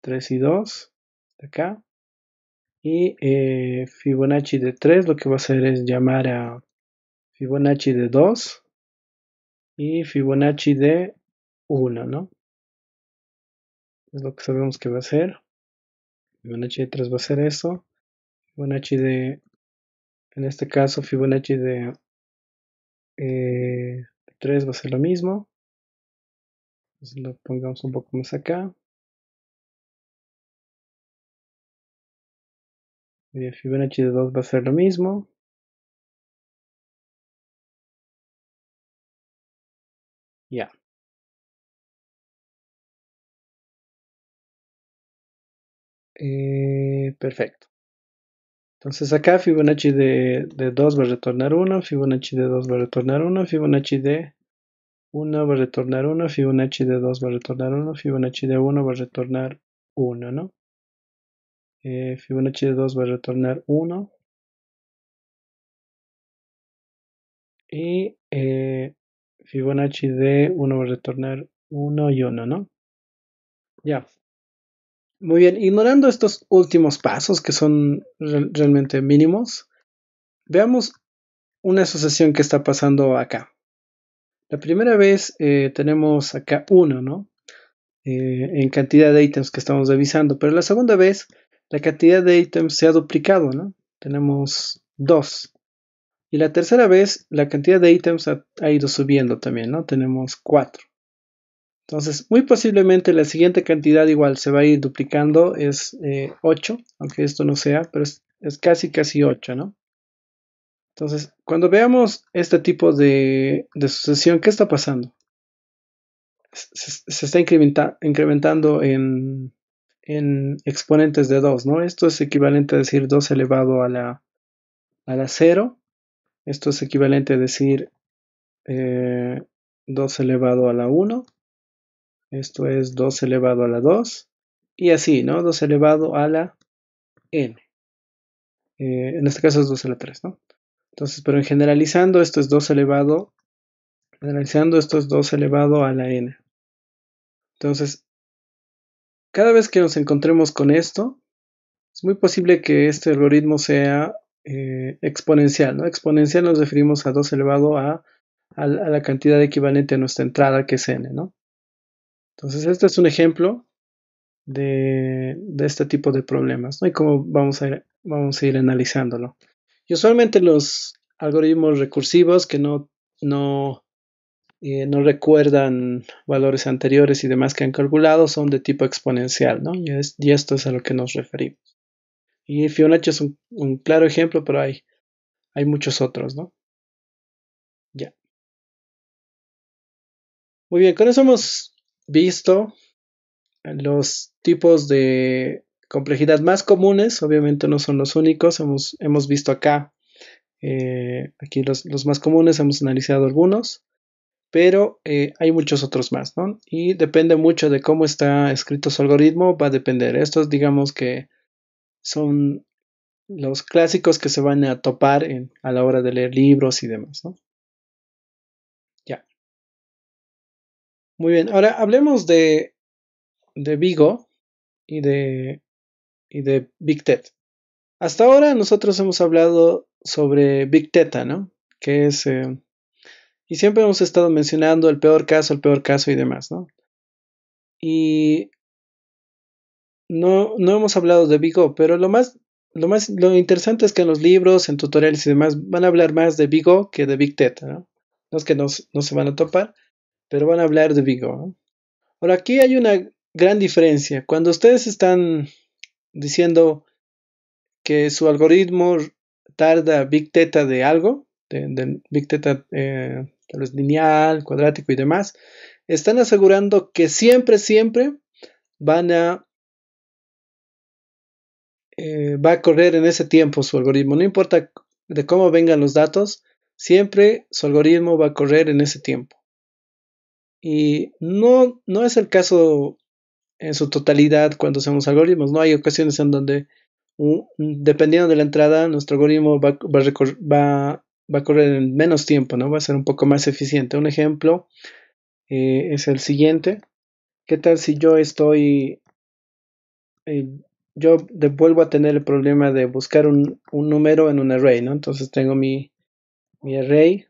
3 y 2, de acá. Y Fibonacci de 3 lo que va a hacer es llamar a Fibonacci de 2 y Fibonacci de 1, ¿no? Es lo que sabemos que va a hacer. Fibonacci de 3 va a ser eso. Fibonacci en este caso, Fibonacci de 3 va a ser lo mismo. Entonces lo pongamos un poco más acá. Fibonacci de 2 va a ser lo mismo. Ya. Perfecto. Entonces acá Fibonacci de 2 va a retornar 1, Fibonacci de 2 va a retornar 1, Fibonacci de 1 va a retornar 1, Fibonacci de 2 va a retornar 1, Fibonacci de 1 va a retornar 1, ¿no? Fibonacci de 2 va a retornar 1 y Fibonacci de 1 va a retornar 1 y 1, ¿no? Ya. Muy bien, ignorando estos últimos pasos que son realmente mínimos, veamos una asociación que está pasando acá. La primera vez tenemos acá 1, ¿no? En cantidad de ítems que estamos revisando, pero la segunda vez la cantidad de ítems se ha duplicado, ¿no? Tenemos 2. Y la tercera vez la cantidad de ítems ha ido subiendo también, ¿no? Tenemos 4. Entonces, muy posiblemente la siguiente cantidad igual se va a ir duplicando, es 8, aunque esto no sea, pero es casi 8, ¿no? Entonces, cuando veamos este tipo de sucesión, ¿qué está pasando? se está incrementando en exponentes de 2, ¿no? Esto es equivalente a decir 2 elevado a la 0. Esto es equivalente a decir 2 elevado a la 1. Esto es 2 elevado a la 2. Y así, ¿no? 2 elevado a la n. En este caso es 2 a la 3, ¿no? Entonces, pero en generalizando, esto es 2 elevado, generalizando esto es 2 elevado a la n. Entonces, cada vez que nos encontremos con esto, es muy posible que este algoritmo sea exponencial, ¿no? Exponencial nos referimos a 2 elevado a la cantidad equivalente a nuestra entrada, que es n, ¿no? Entonces, este es un ejemplo de este tipo de problemas, ¿no? Y cómo vamos a ir analizándolo. Y usualmente los algoritmos recursivos que no recuerdan valores anteriores y demás que han calculado son de tipo exponencial, ¿no? Y esto es a lo que nos referimos. Y Fibonacci es un claro ejemplo, pero hay muchos otros, ¿no? Ya. Muy bien, con eso hemos visto los tipos de complejidad más comunes. Obviamente no son los únicos. Hemos visto acá, aquí los más comunes, hemos analizado algunos, pero hay muchos otros más, ¿no? Y depende mucho de cómo está escrito su algoritmo, va a depender. Estos, digamos que son los clásicos que se van a topar a la hora de leer libros y demás, ¿no? Ya. Muy bien, ahora hablemos de Vigo y de Big Tet. Hasta ahora nosotros hemos hablado sobre Big Theta, ¿no? Que es, y siempre hemos estado mencionando el peor caso y demás, ¿no? Y no hemos hablado de Big O, pero lo interesante es que en los libros, en tutoriales y demás, van a hablar más de Big O que de Big Theta, ¿no? No es que no se van a topar, pero van a hablar de Big O, ¿no? Ahora, aquí hay una gran diferencia. Cuando ustedes están diciendo que su algoritmo tarda Big Theta de algo, de Big Theta tal vez lineal, cuadrático y demás, están asegurando que siempre van a, va a correr en ese tiempo su algoritmo. No importa de cómo vengan los datos, siempre su algoritmo va a correr en ese tiempo. Y no es el caso en su totalidad cuando hacemos algoritmos. No hay ocasiones en donde, dependiendo de la entrada, nuestro algoritmo va a correr en menos tiempo, ¿no? Va a ser un poco más eficiente. Un ejemplo es el siguiente. ¿Qué tal si eh, yo vuelvo a tener el problema de buscar un número en un array, ¿no? Entonces tengo mi array,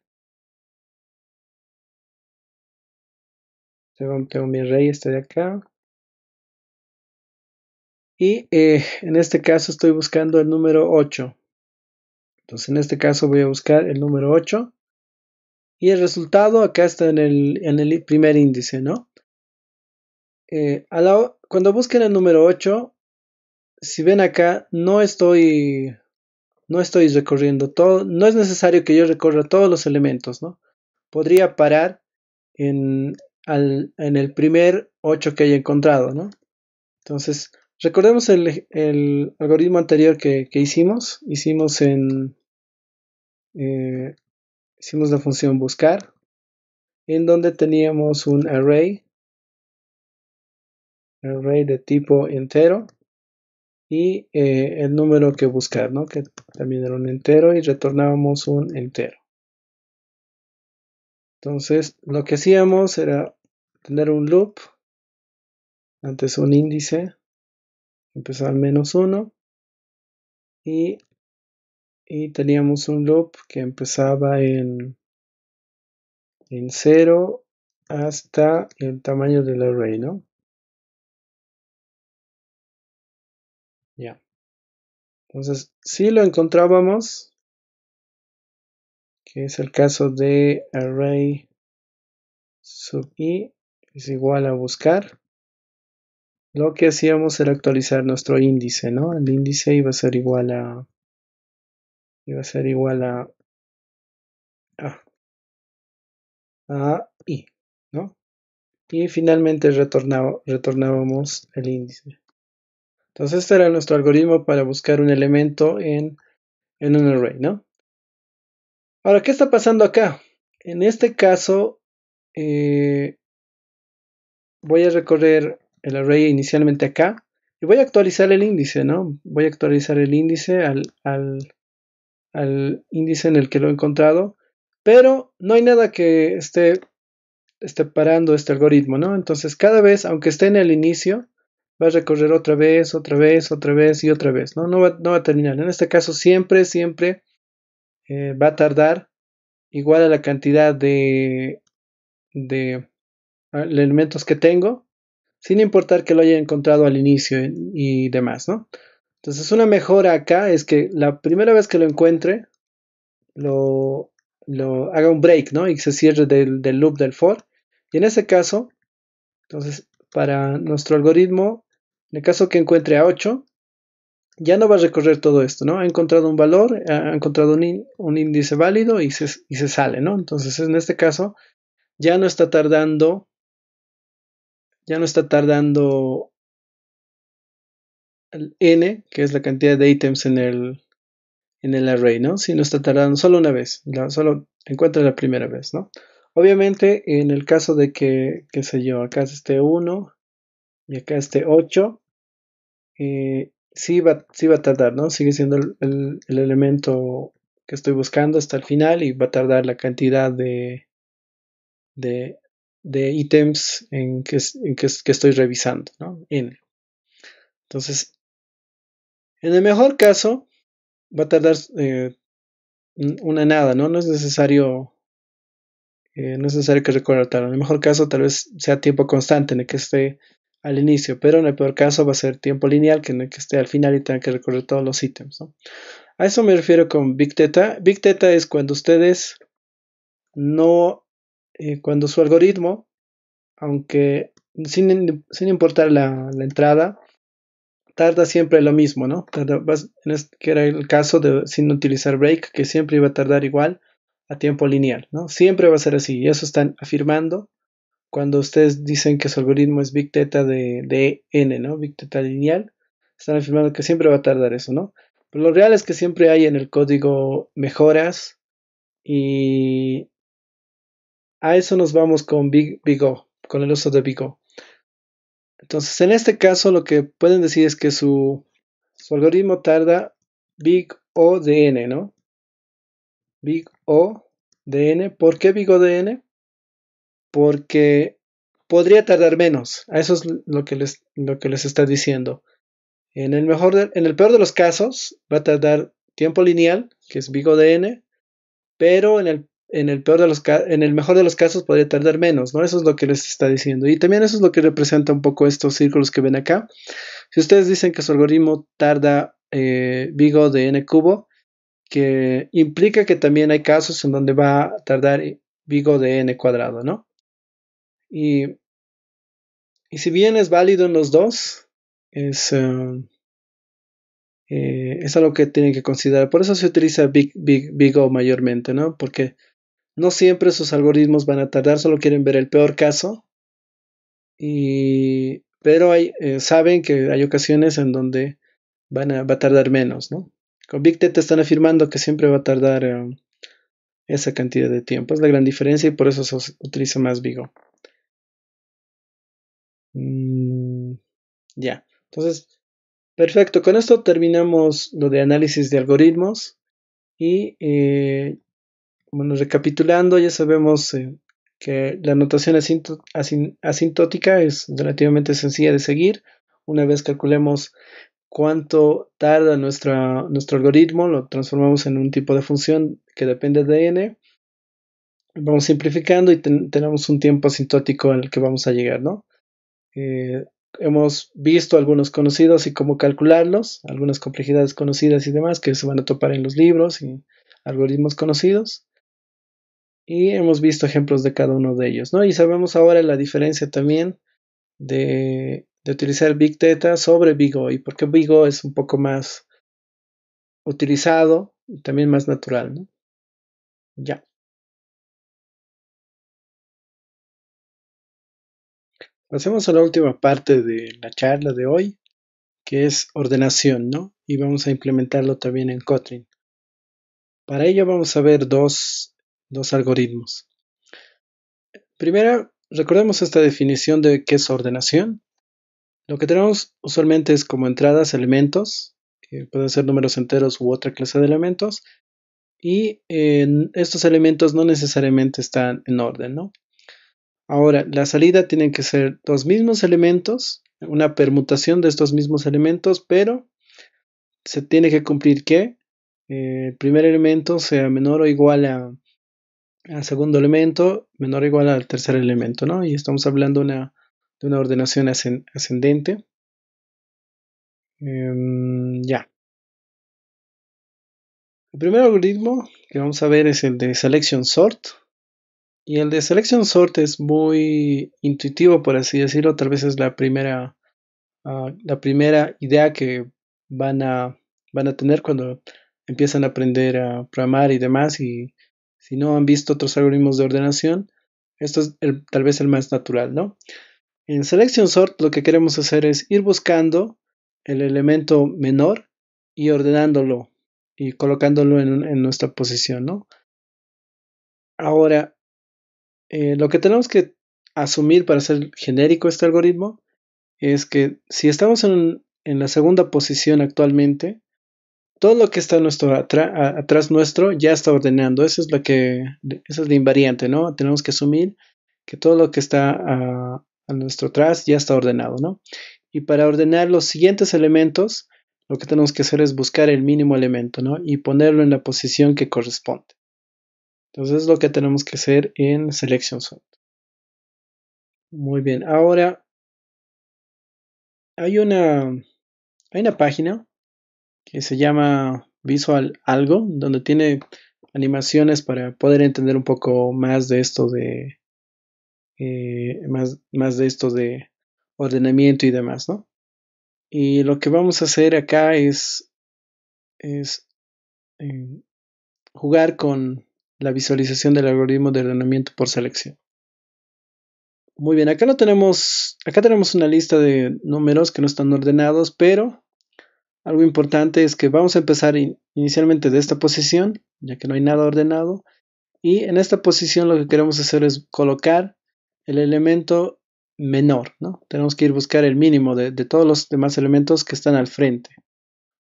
tengo mi array este de acá. Y en este caso estoy buscando el número 8. Entonces en este caso voy a buscar el número 8 y el resultado acá está en el primer índice, ¿no? Cuando busquen el número 8, si ven acá, no estoy recorriendo todo, no es necesario que yo recorra todos los elementos, ¿no? Podría parar en, en el primer 8 que haya encontrado, ¿no? Entonces, recordemos el algoritmo anterior que hicimos. Eh, hicimos la función buscar, en donde teníamos un array de tipo entero y el número que buscar, ¿no? Que también era un entero y retornábamos un entero. Entonces, lo que hacíamos era tener un loop, antes un índice, empezaba en -1 y, y teníamos un loop que empezaba en 0 hasta el tamaño del array, ¿no? Ya. Entonces, si lo encontrábamos, que es el caso de array sub i es igual a buscar, lo que hacíamos era actualizar nuestro índice, ¿no? El índice iba a ser igual a i, ¿no? y finalmente retornábamos el índice. Entonces este era nuestro algoritmo para buscar un elemento en un array, ¿no? Ahora, ¿qué está pasando acá? En este caso, eh, voy a recorrer el array inicialmente acá y voy a actualizar el índice, ¿no? Voy a actualizar el índice al índice en el que lo he encontrado, pero no hay nada que esté parando este algoritmo, ¿no? Entonces, cada vez, aunque esté en el inicio, va a recorrer otra vez, otra vez, otra vez y otra vez, ¿no? No va a terminar. En este caso, siempre va a tardar igual a la cantidad de elementos que tengo, sin importar que lo haya encontrado al inicio y demás, ¿no? Entonces, una mejora acá es que la primera vez que lo encuentre, lo, lo haga un break, ¿no? Y se cierre del loop del for. Y en ese caso, entonces, para nuestro algoritmo, en el caso que encuentre a 8, ya no va a recorrer todo esto, ¿no? Ha encontrado un valor, ha encontrado un índice válido y se sale, ¿no? Entonces, en este caso, ya no está tardando, ya no está tardando el n, que es la cantidad de ítems en el array, ¿no? Sino está tardando solo una vez, solo encuentra la primera vez, ¿no? Obviamente, en el caso de que, qué sé yo, acá esté 1 y acá esté 8, sí va a tardar, ¿no? Sigue siendo el elemento que estoy buscando hasta el final y va a tardar la cantidad de, de ítems que estoy revisando, ¿no? N. Entonces, en el mejor caso, va a tardar una nada, ¿no? No es necesario que recorra tal. En el mejor caso, tal vez sea tiempo constante en el que esté al inicio, pero en el peor caso va a ser tiempo lineal, que en el que esté al final y tenga que recorrer todos los ítems, ¿no? A eso me refiero con Big Theta. Big Theta es cuando ustedes no, cuando su algoritmo, aunque sin importar la entrada, tarda siempre lo mismo, ¿no? Que era el caso de sin utilizar break, que siempre iba a tardar igual a tiempo lineal, ¿no? Siempre va a ser así. Y eso están afirmando cuando ustedes dicen que su algoritmo es Big Theta de n, ¿no? Big Theta lineal. Están afirmando que siempre va a tardar eso, ¿no? Pero lo real es que siempre hay en el código mejoras y a eso nos vamos con Big O, con el uso de Big O. Entonces, en este caso, lo que pueden decir es que su algoritmo tarda Big O de n, ¿no? Big O de n. ¿Por qué Big O de n? Porque podría tardar menos. A eso es lo que les está diciendo. En el peor de los casos, va a tardar tiempo lineal, que es Big O de n, pero en el mejor de los casos podría tardar menos, ¿no? Eso es lo que les está diciendo. Y también eso es lo que representa un poco estos círculos que ven acá. Si ustedes dicen que su algoritmo tarda Big O de n cubo, que implica que también hay casos en donde va a tardar Big O de n cuadrado, ¿no? Y, y si bien es válido en los dos, es algo que tienen que considerar. Por eso se utiliza Big O mayormente, ¿no? Porque no siempre sus algoritmos van a tardar, solo quieren ver el peor caso. Pero saben que hay ocasiones en donde va a tardar menos, ¿no? Con Big Data están afirmando que siempre va a tardar esa cantidad de tiempo. Es la gran diferencia y por eso se utiliza más Big O. Ya. Entonces, perfecto. Con esto terminamos lo de análisis de algoritmos. Y bueno, recapitulando, ya sabemos que la notación asintótica es relativamente sencilla de seguir. Una vez calculemos cuánto tarda nuestro algoritmo, lo transformamos en un tipo de función que depende de n. Vamos simplificando y tenemos un tiempo asintótico al que vamos a llegar, ¿no? Eh, Hemos visto algunos conocidos y cómo calcularlos, algunas complejidades conocidas y demás que se van a topar en los libros y algoritmos conocidos. Y hemos visto ejemplos de cada uno de ellos, ¿no? Y sabemos ahora la diferencia también de utilizar Big Theta sobre Big O y por qué Big O es un poco más utilizado y también más natural, ¿no? Ya. Pasemos a la última parte de la charla de hoy, que es ordenación, ¿no? Y vamos a implementarlo también en Kotlin. Para ello vamos a ver dos algoritmos. Primero, recordemos esta definición de qué es ordenación. Lo que tenemos usualmente es como entradas elementos, que pueden ser números enteros u otra clase de elementos, y estos elementos no necesariamente están en orden, ¿no? Ahora, la salida tienen que ser los mismos elementos, una permutación de estos mismos elementos, pero se tiene que cumplir que el primer elemento sea menor o igual al segundo elemento, menor o igual al tercer elemento, ¿no? Y estamos hablando de una ordenación ascendente. Ya. El primer algoritmo que vamos a ver es el de Selection Sort. Y el de Selection Sort es muy intuitivo, por así decirlo. Tal vez es la primera idea que van a, van a tener cuando empiezan a aprender a programar y demás. Y si no han visto otros algoritmos de ordenación, esto es tal vez el más natural, ¿no? En Selection Sort lo que queremos hacer es ir buscando el elemento menor y ordenándolo y colocándolo en nuestra posición, ¿no? Ahora, lo que tenemos que asumir para ser genérico este algoritmo es que si estamos en la segunda posición actualmente, todo lo que está atrás nuestro ya está ordenando. Esa es la invariante, ¿no? Tenemos que asumir que todo lo que está a nuestro atrás ya está ordenado, ¿no? Y para ordenar los siguientes elementos, lo que tenemos que hacer es buscar el mínimo elemento, ¿no? Y ponerlo en la posición que corresponde. Entonces es lo que tenemos que hacer en Selection Sort. Muy bien, ahora hay una, hay una página que se llama Visual Algo, donde tiene animaciones para poder entender un poco más de esto más de esto de ordenamiento y demás, ¿no? Y lo que vamos a hacer acá es eh, jugar con la visualización del algoritmo de ordenamiento por selección. Muy bien, acá tenemos una lista de números que no están ordenados, pero algo importante es que vamos a empezar inicialmente de esta posición, ya que no hay nada ordenado, y en esta posición lo que queremos hacer es colocar el elemento menor, ¿no? Tenemos que ir a buscar el mínimo de todos los demás elementos que están al frente.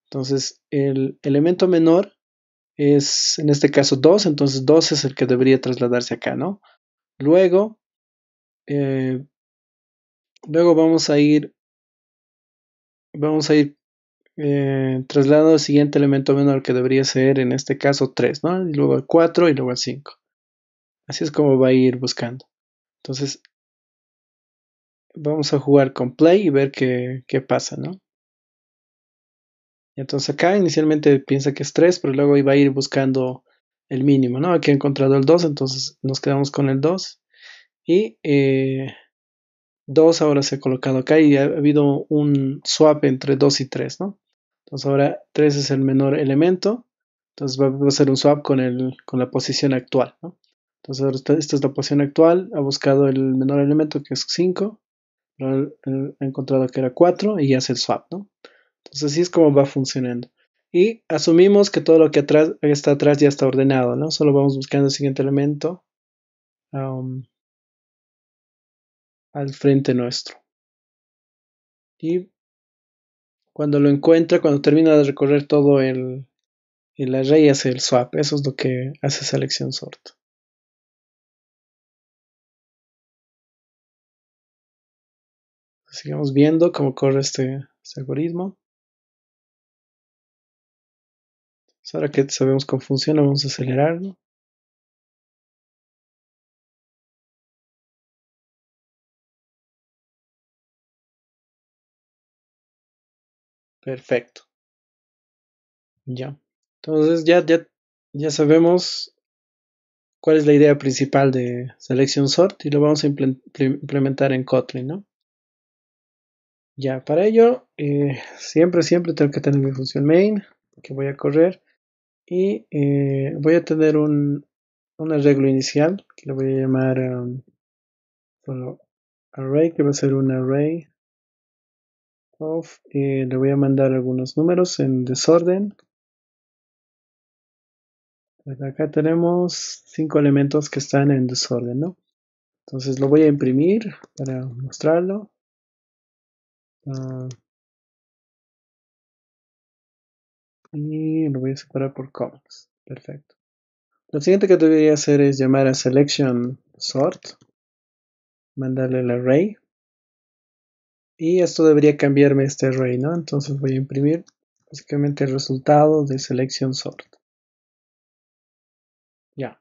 Entonces, el elemento menor es en este caso 2, entonces 2 es el que debería trasladarse acá, ¿no? Luego, eh, luego vamos a ir trasladando al siguiente elemento menor que debería ser en este caso 3, ¿no? Y luego al 4 y luego al 5. Así es como va a ir buscando. Entonces, vamos a jugar con play y ver qué pasa, ¿no? Y entonces acá inicialmente piensa que es 3, pero luego iba a ir buscando el mínimo, ¿no? Aquí he encontrado el 2, entonces nos quedamos con el 2. Y 2 ahora se ha colocado acá y ha habido un swap entre 2 y 3, ¿no? Entonces ahora 3 es el menor elemento, entonces va a ser un swap con la posición actual, ¿no? Entonces ahora esta es la posición actual, ha buscado el menor elemento que es 5, pero ha encontrado que era 4 y hace el swap, ¿no? Entonces así es como va funcionando. Y asumimos que todo lo que está atrás ya está ordenado, ¿no? Solo vamos buscando el siguiente elemento um, al frente nuestro. Y cuando lo encuentra, cuando termina de recorrer todo el array, hace el swap. Eso es lo que hace selección sort. Sigamos viendo cómo corre este algoritmo. Ahora que sabemos cómo funciona, vamos a acelerarlo. Perfecto. Ya. Entonces ya sabemos cuál es la idea principal de Selection Sort y lo vamos a implementar en Kotlin, ¿no? Ya, para ello, siempre tengo que tener mi función main, que voy a correr, y voy a tener un arreglo inicial, que lo voy a llamar solo array, que va a ser un array of, le voy a mandar algunos números en desorden. Pues acá tenemos 5 elementos que están en desorden, ¿no? Entonces lo voy a imprimir para mostrarlo. Ah, y lo voy a separar por comas. Perfecto. Lo siguiente que debería hacer es llamar a selection sort, mandarle el array. Y esto debería cambiarme este array, ¿no? Entonces voy a imprimir básicamente el resultado de selection sort. Ya.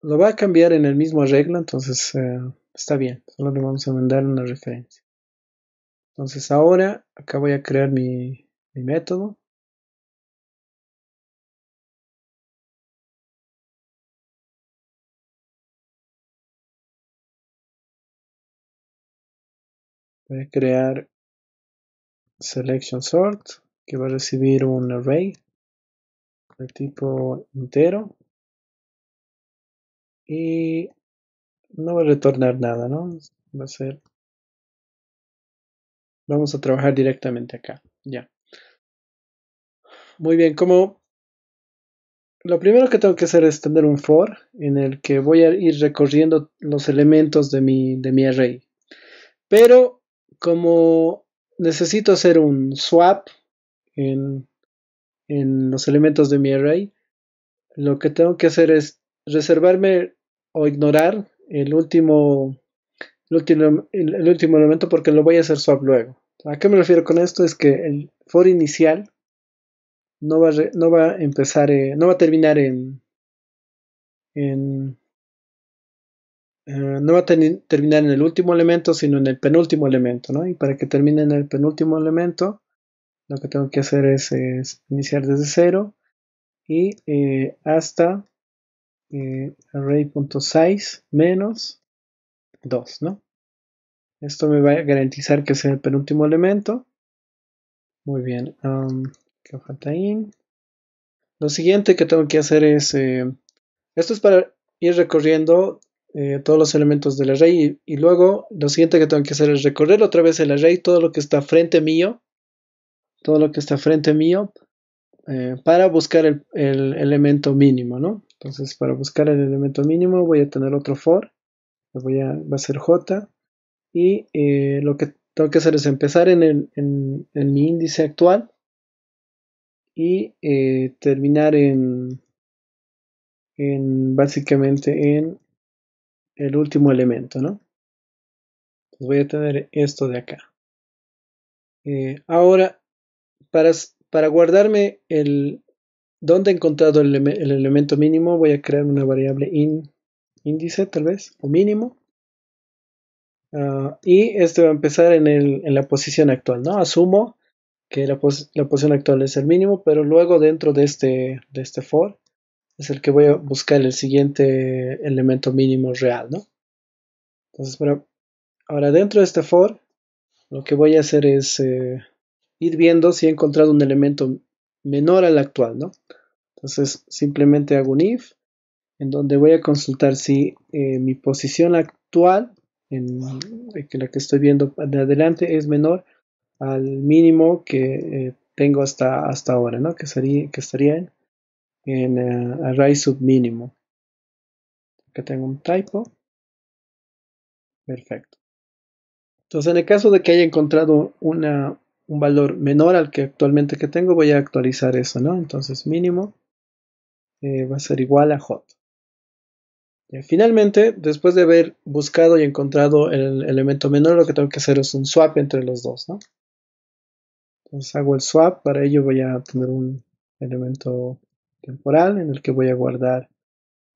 Lo va a cambiar en el mismo arreglo, entonces está bien. Solo le vamos a mandar una referencia. Entonces ahora acá voy a crear mi método. Voy a crear selection sort, que va a recibir un array de tipo entero. Y no va a retornar nada, ¿no? Va a ser, vamos a trabajar directamente acá. Ya. Muy bien, como lo primero que tengo que hacer es tener un for en el que voy a ir recorriendo los elementos de mi array. Pero como necesito hacer un swap en, en los elementos de mi array, lo que tengo que hacer es reservarme o ignorar el último elemento porque lo voy a hacer swap luego. ¿A qué me refiero con esto? Es que el for inicial no va a empezar, no va a terminar en no va a terminar en el último elemento, sino en el penúltimo elemento, ¿no? Y para que termine en el penúltimo elemento, lo que tengo que hacer es iniciar desde cero y hasta array.size menos 2, ¿no? Esto me va a garantizar que sea el penúltimo elemento. Muy bien. ¿Qué falta ahí? Lo siguiente que tengo que hacer es, esto es para ir recorriendo todos los elementos del array y luego lo siguiente que tengo que hacer es recorrer otra vez el array, todo lo que está frente mío, todo lo que está frente mío, para buscar el elemento mínimo, ¿no? Entonces, para buscar el elemento mínimo voy a tener otro for, va a ser j, y lo que tengo que hacer es empezar en mi índice actual y terminar básicamente en el último elemento, ¿no? Entonces voy a tener esto de acá. Ahora, para, para guardarme dónde he encontrado el elemento mínimo, voy a crear una variable índice, tal vez, o mínimo. Y este va a empezar en la posición actual, ¿no? Asumo que la posición actual es el mínimo, pero luego dentro de este for es el que voy a buscar el siguiente elemento mínimo real, ¿no? Entonces, ahora dentro de este for, lo que voy a hacer es ir viendo si he encontrado un elemento menor al actual, ¿no? Entonces simplemente hago un if en donde voy a consultar si mi posición actual, en la que estoy viendo de adelante, es menor al mínimo que tengo hasta ahora, ¿no? Que estaría en array submínimo. Que tengo un typo. Perfecto. Entonces, en el caso de que haya encontrado un valor menor al que actualmente que tengo, voy a actualizar eso, ¿no? Entonces, mínimo va a ser igual a hot. Finalmente, después de haber buscado y encontrado el elemento menor, lo que tengo que hacer es un swap entre los dos, ¿no? Entonces hago el swap, para ello voy a tener un elemento temporal en el que voy a guardar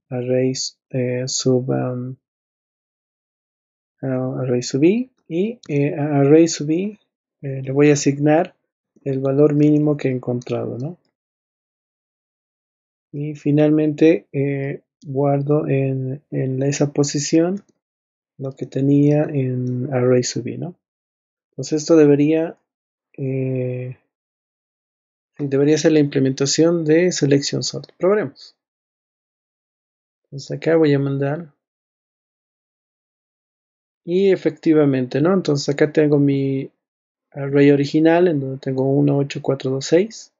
arrays array sub i y a array sub i le voy a asignar el valor mínimo que he encontrado, ¿no? Y finalmente guardo en esa posición lo que tenía en array sub i, ¿no? Entonces esto eh, debería ser la implementación de selection sort. Probaremos. Entonces acá voy a mandar Y efectivamente, ¿no? Entonces acá tengo mi array original en donde tengo 1, 8, 4, 2, 6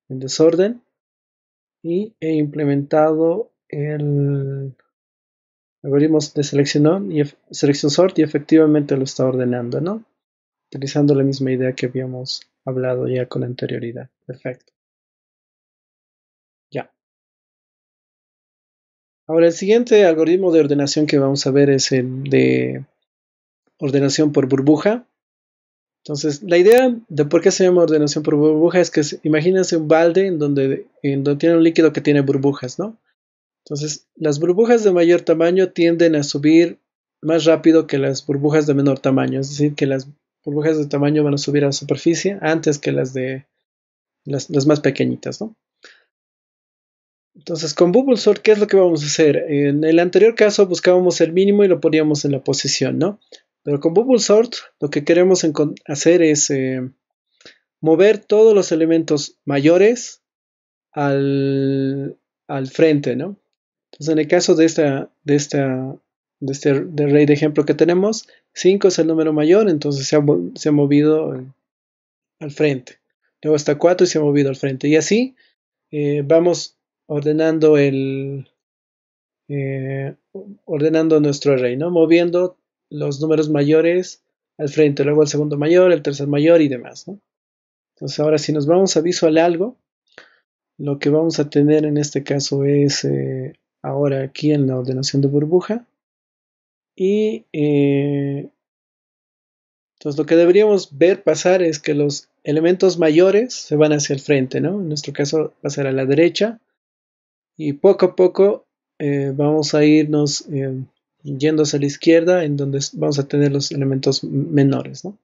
en desorden y he implementado el algoritmo de selección sort y efectivamente lo está ordenando, ¿no? Utilizando la misma idea que habíamos hablado ya con anterioridad. Perfecto. Ya. Ahora el siguiente algoritmo de ordenación que vamos a ver es el de ordenación por burbuja. Entonces, la idea de por qué se llama ordenación por burbuja es que imagínense un balde en donde tiene un líquido que tiene burbujas, ¿no? Entonces, las burbujas de mayor tamaño tienden a subir más rápido que las burbujas de menor tamaño, es decir, que las burbujas de tamaño van a subir a la superficie antes que las de las más pequeñitas, ¿no? Entonces, con Bubble Sort, ¿qué es lo que vamos a hacer? En el anterior caso buscábamos el mínimo y lo poníamos en la posición, ¿no? Pero con Bubble Sort lo que queremos hacer es mover todos los elementos mayores al, al frente, ¿no? Entonces, en el caso de array de ejemplo que tenemos, 5 es el número mayor, entonces se ha movido al frente. Luego está 4 y se ha movido al frente. Y así vamos ordenando eh, ordenando nuestro array, ¿no? Moviendo los números mayores al frente, luego el segundo mayor, el tercer mayor y demás, ¿no? Entonces ahora si nos vamos a Visual Algo, lo que vamos a tener en este caso es ahora aquí en la ordenación de burbuja y entonces lo que deberíamos ver pasar es que los elementos mayores se van hacia el frente, ¿no? En nuestro caso va a ser a la derecha y poco a poco vamos a irnos yendo hacia la izquierda en donde vamos a tener los elementos menores, ¿no?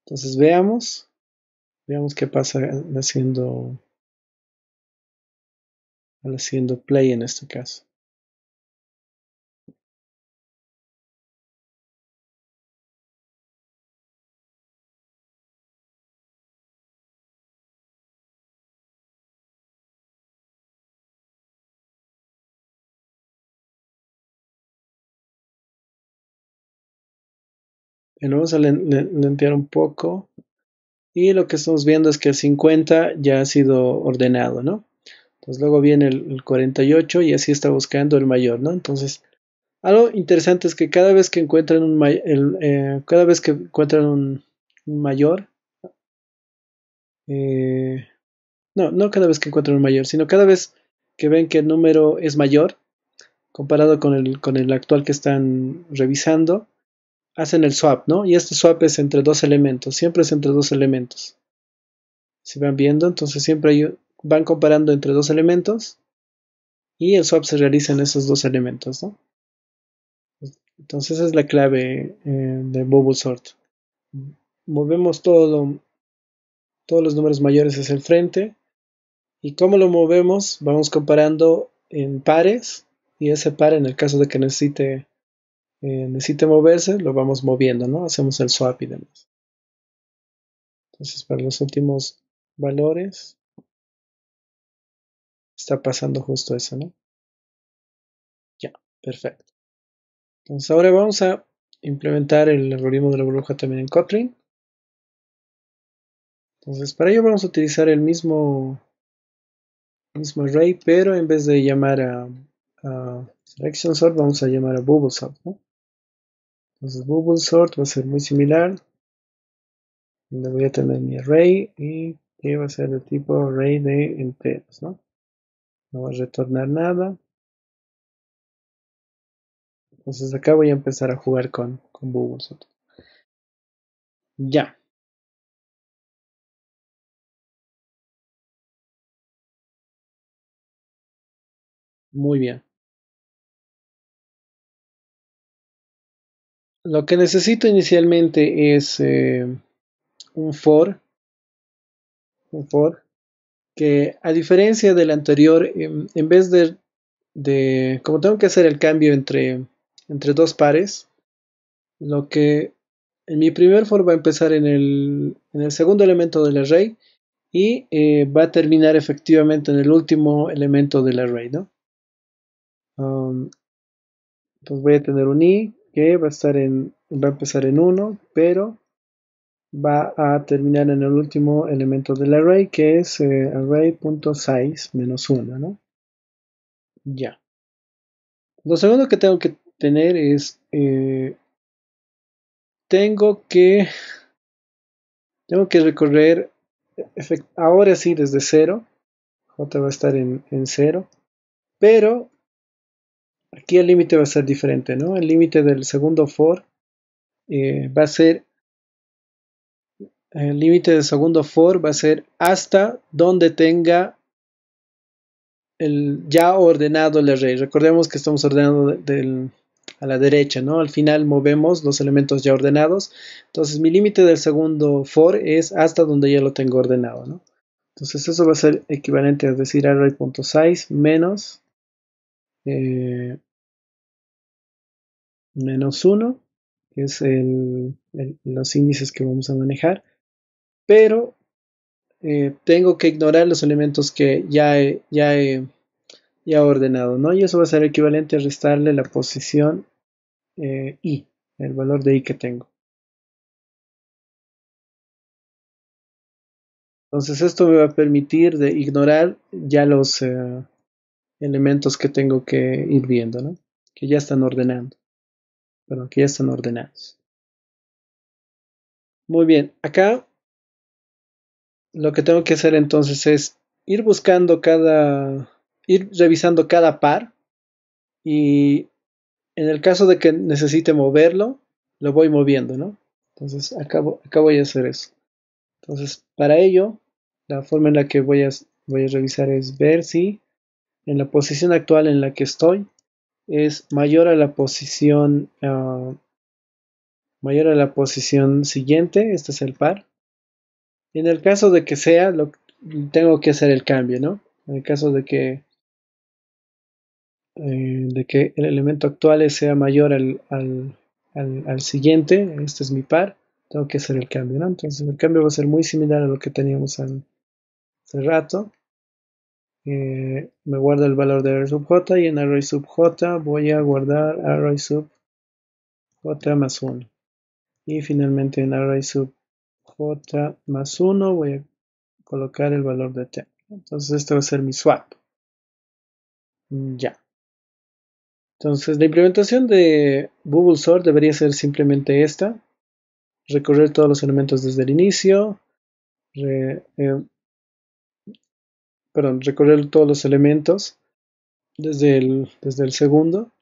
Entonces veamos qué pasa al haciendo play en este caso. Bueno, vamos a lentear un poco y lo que estamos viendo es que el 50 ya ha sido ordenado, ¿no? Entonces luego viene el 48 y así está buscando el mayor, ¿no? Entonces, algo interesante es que cada vez que encuentran cada vez que encuentran un mayor, eh, no cada vez que encuentran un mayor, sino cada vez que ven que el número es mayor comparado con el actual que están revisando, hacen el swap, ¿no? Y este swap es entre dos elementos, siempre es entre dos elementos. Si van viendo, entonces siempre van comparando entre dos elementos y el swap se realiza en esos dos elementos, ¿no? Entonces esa es la clave de Bubble Sort. Movemos todos los números mayores hacia el frente y cómo lo movemos, vamos comparando en pares y ese par en el caso de que necesite moverse, lo vamos moviendo, ¿no? Hacemos el swap y demás. Entonces para los últimos valores está pasando justo eso, ¿no? Ya, perfecto. Entonces ahora vamos a implementar el algoritmo de la burbuja también en Kotlin. Entonces para ello vamos a utilizar el mismo array, pero en vez de llamar a selection sort, vamos a llamar a bubble sort, ¿no? Entonces bubble sort va a ser muy similar. Donde voy a tener mi array y que va a ser de tipo array de enteros, ¿no? No va a retornar nada. Entonces acá voy a empezar a jugar con bubble sort. Ya, muy bien. Lo que necesito inicialmente es un for, un for que a diferencia del anterior, en vez como tengo que hacer el cambio entre dos pares, lo que en mi primer for va a empezar en el segundo elemento del array y va a terminar efectivamente en el último elemento del array, ¿no? Um, entonces voy a tener un i, que va a empezar en 1, pero va a terminar en el último elemento del array, que es array.size menos 1, ¿no? Ya. Lo segundo que tengo que tener es, tengo que, tengo que recorrer, ahora sí desde 0, j va a estar en 0, pero aquí el límite va a ser diferente, ¿no? El límite del segundo for va a ser, el límite del segundo for va a ser hasta donde tenga el ya ordenado el array. Recordemos que estamos ordenando a la derecha, ¿no? Al final movemos los elementos ya ordenados. Entonces mi límite del segundo for es hasta donde ya lo tengo ordenado, ¿no? Entonces eso va a ser equivalente a decir array.size menos menos 1, que es los índices que vamos a manejar, pero tengo que ignorar los elementos que ya ordenado, ¿no? Y eso va a ser equivalente a restarle la posición i, el valor de i que tengo. Entonces esto me va a permitir de ignorar ya los elementos que tengo que ir viendo, ¿no? Que ya están ordenando, perdón, que ya están ordenados. Muy bien, acá lo que tengo que hacer entonces es ir revisando cada par y en el caso de que necesite moverlo, lo voy moviendo, ¿no? Entonces acá voy a hacer eso. Entonces, para ello, la forma en la que voy a revisar es ver si en la posición actual en la que estoy es mayor a la posición siguiente, este es el par. Y en el caso de que sea, tengo que hacer el cambio, ¿no? En el caso de que el elemento actual sea mayor al siguiente, este es mi par, tengo que hacer el cambio, ¿no? Entonces el cambio va a ser muy similar a lo que teníamos hace rato. Me guardo el valor de array sub j y en array sub j voy a guardar array sub j más 1. Y finalmente en array sub j más 1 voy a colocar el valor de t. Entonces este va a ser mi swap. Ya. Entonces la implementación de Bubble Sort debería ser simplemente esta. Recorrer todos los elementos desde el inicio. Recorrer todos los elementos desde el segundo.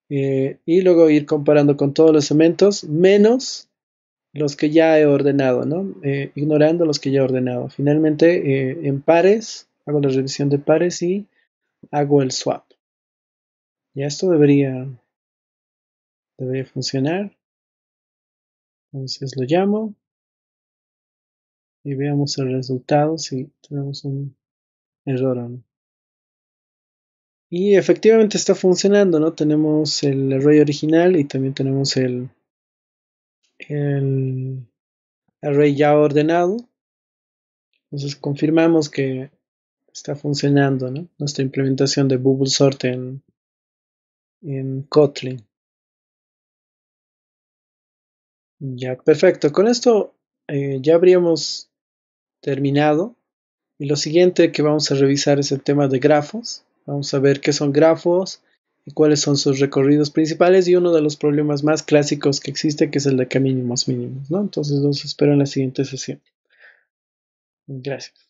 Y luego ir comparando con todos los elementos menos los que ya he ordenado, ¿no? Ignorando los que ya he ordenado. Finalmente, en pares, hago la revisión de pares y hago el swap. Ya esto debería funcionar. Entonces lo llamo y veamos el resultado si tenemos un error o no. Y efectivamente está funcionando, ¿no? Tenemos el array original y también tenemos el array ya ordenado. Entonces confirmamos que está funcionando, ¿no? Nuestra implementación de Bubble Sort en Kotlin. Ya, perfecto. Con esto ya habríamos terminado. Y lo siguiente que vamos a revisar es el tema de grafos. Vamos a ver qué son grafos y cuáles son sus recorridos principales y uno de los problemas más clásicos que existe, que es el de caminos mínimos, ¿no? Entonces los espero en la siguiente sesión. Gracias.